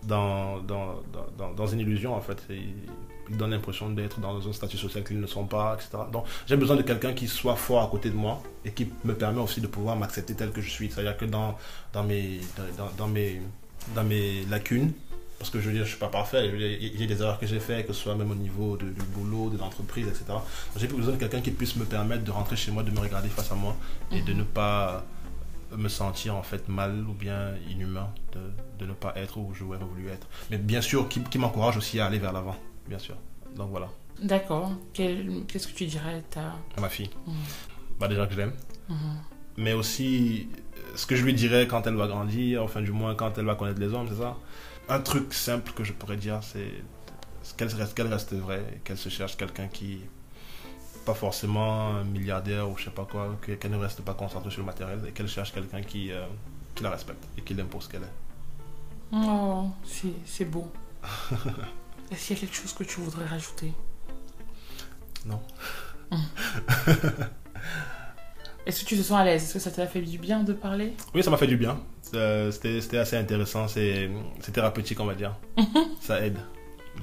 une illusion en fait. Ils donnent l'impression d'être dans un statut social qu'ils ne sont pas, etc. Donc j'ai besoin de quelqu'un qui soit fort à côté de moi et qui me permet aussi de pouvoir m'accepter tel que je suis. C'est-à-dire que dans mes lacunes, parce que je veux dire, je suis pas parfait, il y a des erreurs que j'ai faites, que ce soit même au niveau du boulot, de l'entreprise, etc. Donc, j'ai besoin de quelqu'un qui puisse me permettre de rentrer chez moi, de me regarder face à moi et de ne pas me sentir en fait mal ou bien inhumain, de ne pas être où j'aurais voulu être. Mais bien sûr, qui m'encourage aussi à aller vers l'avant, bien sûr. Donc voilà. D'accord. Qu'est-ce que tu dirais À ma fille. Bah déjà que je l'aime. Mais aussi, ce que je lui dirais quand elle va grandir, enfin du moins quand elle va connaître les hommes, c'est ça. Un truc simple que je pourrais dire, c'est qu'elle reste vraie, qu'elle se cherche quelqu'un qui, pas forcément un milliardaire ou je sais pas quoi, qu'elle ne reste pas concentrée sur le matériel et qu'elle cherche quelqu'un qui la respecte et qui l'aime pour ce qu'elle est. Oh, c'est beau. Est-ce qu'il y a quelque chose que tu voudrais rajouter? Non. Est-ce que tu te sens à l'aise? Est-ce que ça t'a fait du bien de parler? Oui, ça m'a fait du bien. C'était assez intéressant, c'est thérapeutique, on va dire. Ça aide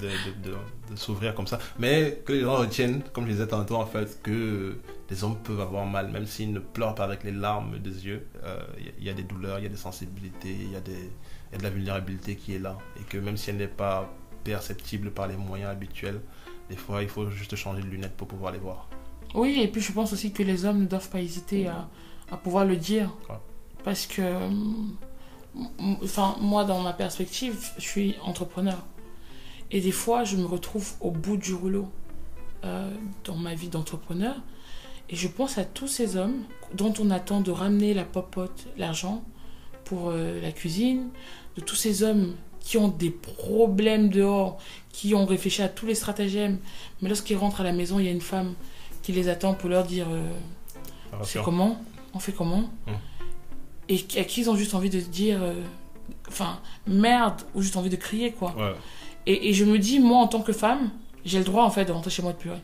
de s'ouvrir comme ça. Mais que les gens retiennent, comme je disais tantôt, en fait, que les hommes peuvent avoir mal, même s'ils ne pleurent pas avec les larmes des yeux. Il y a des douleurs, il y a des sensibilités, il y a de la vulnérabilité qui est là. Et que même si elle n'est pas perceptible par les moyens habituels, des fois, il faut juste changer de lunettes pour pouvoir les voir. Oui, et puis je pense aussi que les hommes ne doivent pas hésiter à pouvoir le dire. Ouais. Parce que, moi, dans ma perspective, je suis entrepreneur. Et des fois, je me retrouve au bout du rouleau dans ma vie d'entrepreneur. Et je pense à tous ces hommes dont on attend de ramener la popote, l'argent pour la cuisine, de tous ces hommes qui ont des problèmes dehors, qui ont réfléchi à tous les stratagèmes. Mais lorsqu'ils rentrent à la maison, il y a une femme qui les attend pour leur dire c'est comment, on fait comment, et à qui ils ont juste envie de dire merde, ou juste envie de crier quoi. Ouais. Et je me dis, moi en tant que femme, j'ai le droit en fait de rentrer chez moi de pleurer,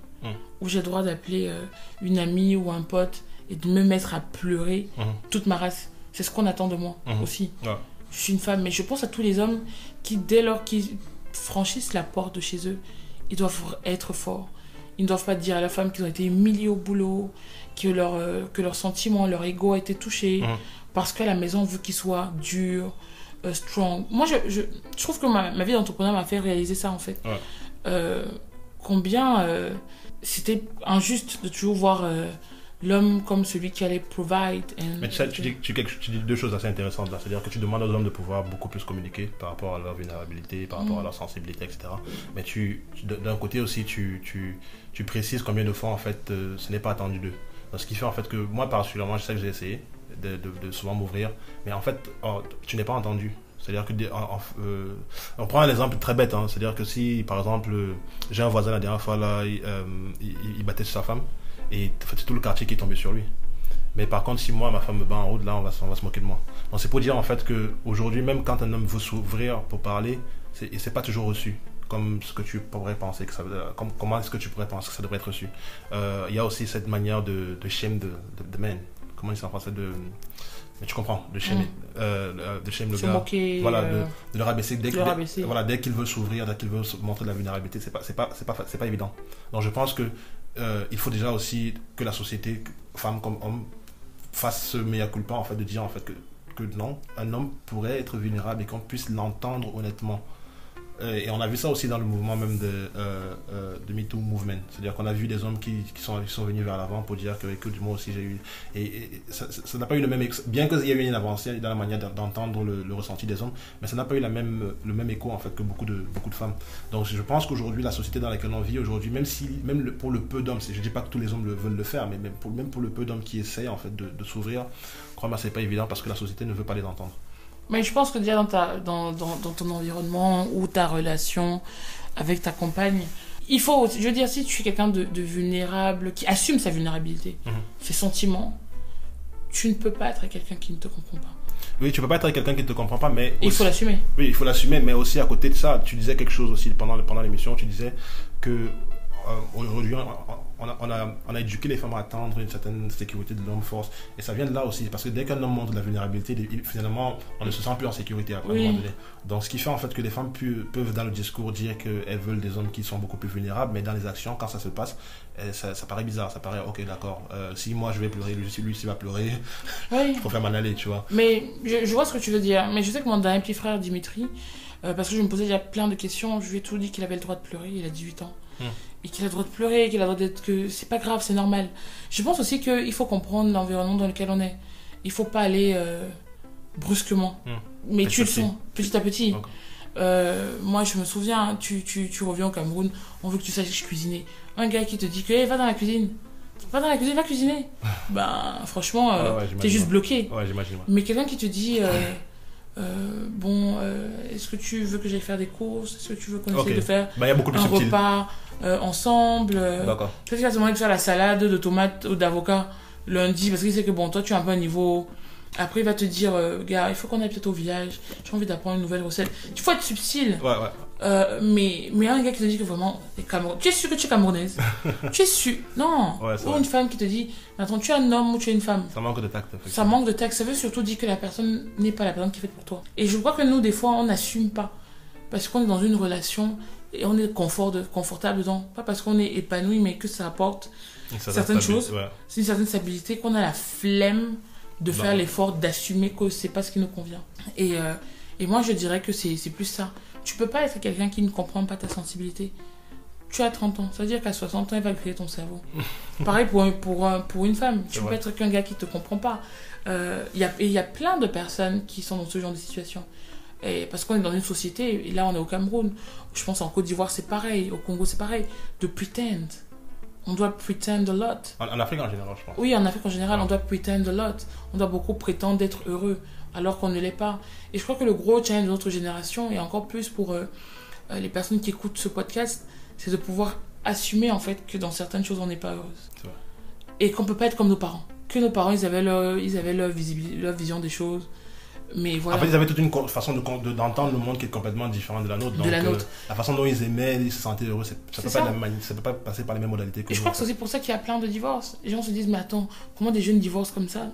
ou j'ai le droit d'appeler une amie ou un pote et de me mettre à pleurer toute ma race. C'est ce qu'on attend de moi aussi. Ouais. Je suis une femme, mais je pense à tous les hommes qui, dès lors qu'ils franchissent la porte de chez eux, ils doivent être forts. Ils ne doivent pas dire à la femme qu'ils ont été humiliés au boulot, que leur sentiment, leur ego a été touché, parce qu'à la maison, on veut qu'ils soient durs, strong. Moi, je trouve que ma vie d'entrepreneur m'a fait réaliser ça, en fait. Ouais. Combien c'était injuste de toujours voir l'homme comme celui qui allait provide. Mais tu dis deux choses assez intéressantes là. C'est-à-dire que tu demandes aux hommes de pouvoir beaucoup plus communiquer par rapport à leur vulnérabilité, par rapport à leur sensibilité, etc. Mais d'un côté aussi, tu précises combien de fois en fait ce n'est pas attendu d'eux. Donc, ce qui fait en fait que moi particulièrement, je sais que j'ai essayé de souvent m'ouvrir, mais en fait tu n'es pas entendu. C'est-à-dire que on prend un exemple très bête, hein. C'est-à-dire que si par exemple j'ai un voisin la dernière fois là, il battait sur sa femme. Et c'est tout le quartier qui est tombé sur lui. Mais par contre, si moi, ma femme me bat en route, là, on va se moquer de moi. Donc c'est pour dire en fait qu'aujourd'hui, même quand un homme veut s'ouvrir pour parler, c'est pas toujours reçu comme ce que tu pourrais penser que ça, comment est-ce que tu pourrais penser que ça devrait être reçu. Il y a aussi cette manière de shame the man. Comment dit ça en français mais tu comprends, de shame le gars, moquer, voilà, de le rabaisser dès qu'il veut s'ouvrir, dès qu'il veut montrer de la vulnérabilité, c'est pas évident. Donc je pense que il faut déjà aussi que la société, femme comme homme, fasse ce mea culpa en fait, de dire en fait que non, un homme pourrait être vulnérable et qu'on puisse l'entendre honnêtement. Et on a vu ça aussi dans le mouvement même de MeToo Movement. C'est-à-dire qu'on a vu des hommes qui sont venus vers l'avant pour dire que écoute, moi aussi j'ai eu... Et ça n'a pas eu le même... Bien qu'il y ait eu une avancée dans la manière d'entendre le ressenti des hommes, mais ça n'a pas eu le même écho en fait que beaucoup de femmes. Donc je pense qu'aujourd'hui, la société dans laquelle on vit aujourd'hui, même pour le peu d'hommes, je ne dis pas que tous les hommes veulent le faire, mais même pour le peu d'hommes qui essayent en fait de s'ouvrir, crois-moi, c'est pas évident parce que la société ne veut pas les entendre. Mais je pense que déjà dans ton environnement ou ta relation avec ta compagne, il faut, je veux dire, si tu es quelqu'un de vulnérable, qui assume sa vulnérabilité, ses sentiments, tu ne peux pas être avec quelqu'un qui ne te comprend pas. Oui, tu peux pas être avec quelqu'un qui ne te comprend pas, mais... Il faut l'assumer. Oui, il faut l'assumer, mais aussi à côté de ça, tu disais quelque chose aussi pendant l'émission, tu disais que aujourd'hui, on a éduqué les femmes à attendre une certaine sécurité de l'homme force. Et ça vient de là aussi, parce que dès qu'un homme montre de la vulnérabilité, finalement, on ne se sent plus en sécurité à un moment donné. Donc, ce qui fait en fait que les femmes peuvent dans le discours dire qu'elles veulent des hommes qui sont beaucoup plus vulnérables, mais dans les actions, quand ça se passe, ça paraît bizarre. Ça paraît, ok, d'accord, si moi je vais pleurer, lui aussi va pleurer, il faut faire m'en aller, tu vois. Mais je vois ce que tu veux dire. Mais je sais que mon dernier petit frère, Dimitri, parce que je me posais déjà plein de questions, je lui ai tout dit qu'il avait le droit de pleurer, il a 18 ans. Et qu'il a le droit de pleurer, qu'il a le droit d'être... que c'est pas grave, c'est normal. Je pense aussi qu'il faut comprendre l'environnement dans lequel on est. Il faut pas aller brusquement. Mais tu le sens, petit à petit. Okay. Moi, je me souviens, tu reviens au Cameroun, on veut que tu saches cuisiner. Un gars qui te dit que va dans la cuisine. Va dans la cuisine, va cuisiner. Ben, franchement, t'es juste bloqué. Ouais, j'imagine. Ouais. Mais quelqu'un qui te dit, est-ce que tu veux que j'aille faire des courses? Est-ce que tu veux qu'on essaie de faire y a beaucoup de un subtil. repas ensemble? D'accord. Peut-être qu'il va te demander de faire la salade de tomates ou d'avocat lundi, parce qu'il sait que bon, toi, tu es un peu à niveau... Après, il va te dire, gars, il faut qu'on aille peut-être au village. J'ai envie d'apprendre une nouvelle recette. Il faut être subtil. Ouais. Mais un gars qui te dit que vraiment, tu es sûr que tu es camerounaise? Tu es sûr? Non. Ouais, ou une femme qui te dit, attends, tu es un homme ou tu es une femme? Ça manque de tact. Ça manque de tact. Ça veut surtout dire que la personne n'est pas la personne qui est faite pour toi. Et je crois que nous, des fois, on n'assume pas. Parce qu'on est dans une relation et on est confortable dedans. Pas parce qu'on est épanoui, mais que ça apporte certaines choses. Ouais. C'est une certaine stabilité qu'on a la flemme de faire l'effort d'assumer que c'est pas ce qui nous convient. Et moi, je dirais que c'est plus ça. Tu peux pas être quelqu'un qui ne comprend pas ta sensibilité. Tu as 30 ans, ça veut dire qu'à 60 ans, il va griller ton cerveau. Pareil pour une femme. Tu peux être qu'un gars qui te comprend pas. Il y a plein de personnes qui sont dans ce genre de situation. Et parce qu'on est dans une société, et là on est au Cameroun, je pense en Côte d'Ivoire c'est pareil, au Congo c'est pareil, de pretend. On doit pretend a lot. En Afrique en général, je pense. Oui, en Afrique en général, on doit pretend a lot. On doit beaucoup prétendre d'être heureux, alors qu'on ne l'est pas. Et je crois que le gros challenge de notre génération, et encore plus pour les personnes qui écoutent ce podcast, c'est de pouvoir assumer en fait que dans certaines choses, on n'est pas heureuse. C'est vrai. Et qu'on ne peut pas être comme nos parents. Que nos parents, ils avaient leur vision des choses. Mais voilà. En fait, ils avaient toute une façon d'entendre le monde qui est complètement différente de la nôtre. Donc, la façon dont ils aimaient, ils se sentaient heureux, ça peut pas passer par les mêmes modalités que nous. Et je crois que c'est aussi pour ça qu'il y a plein de divorces. Les gens se disent, mais attends, comment des jeunes divorcent comme ça?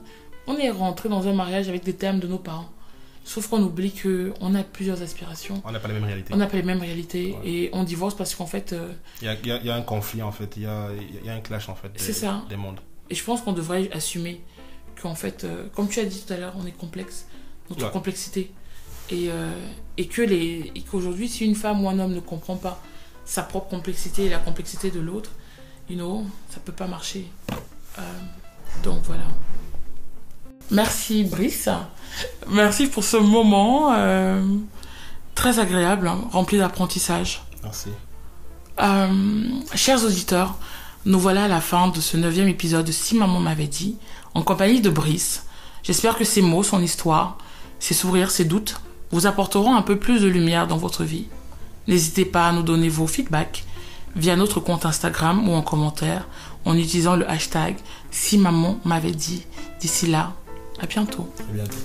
On est rentré dans un mariage avec des termes de nos parents. Sauf qu'on oublie qu'on a plusieurs aspirations. On n'a pas les mêmes réalités. Ouais. Et on divorce parce qu'en fait... Il y a un conflit, en fait. Il y a un clash, en fait, des mondes. Et je pense qu'on devrait assumer qu'en fait, comme tu as dit tout à l'heure, on est complexe. Notre complexité. Et qu'aujourd'hui, si une femme ou un homme ne comprend pas sa propre complexité et la complexité de l'autre, ça peut pas marcher. Donc voilà. Merci Brice. Merci pour ce moment très agréable, rempli d'apprentissage. Merci. Chers auditeurs, nous voilà à la fin de ce 9e épisode de Si Maman m'avait dit, en compagnie de Brice. J'espère que ces mots, son histoire, ses sourires, ses doutes vous apporteront un peu plus de lumière dans votre vie. N'hésitez pas à nous donner vos feedbacks via notre compte Instagram ou en commentaire en utilisant le hashtag Si Maman m'avait dit. D'ici là, à bientôt. À bientôt.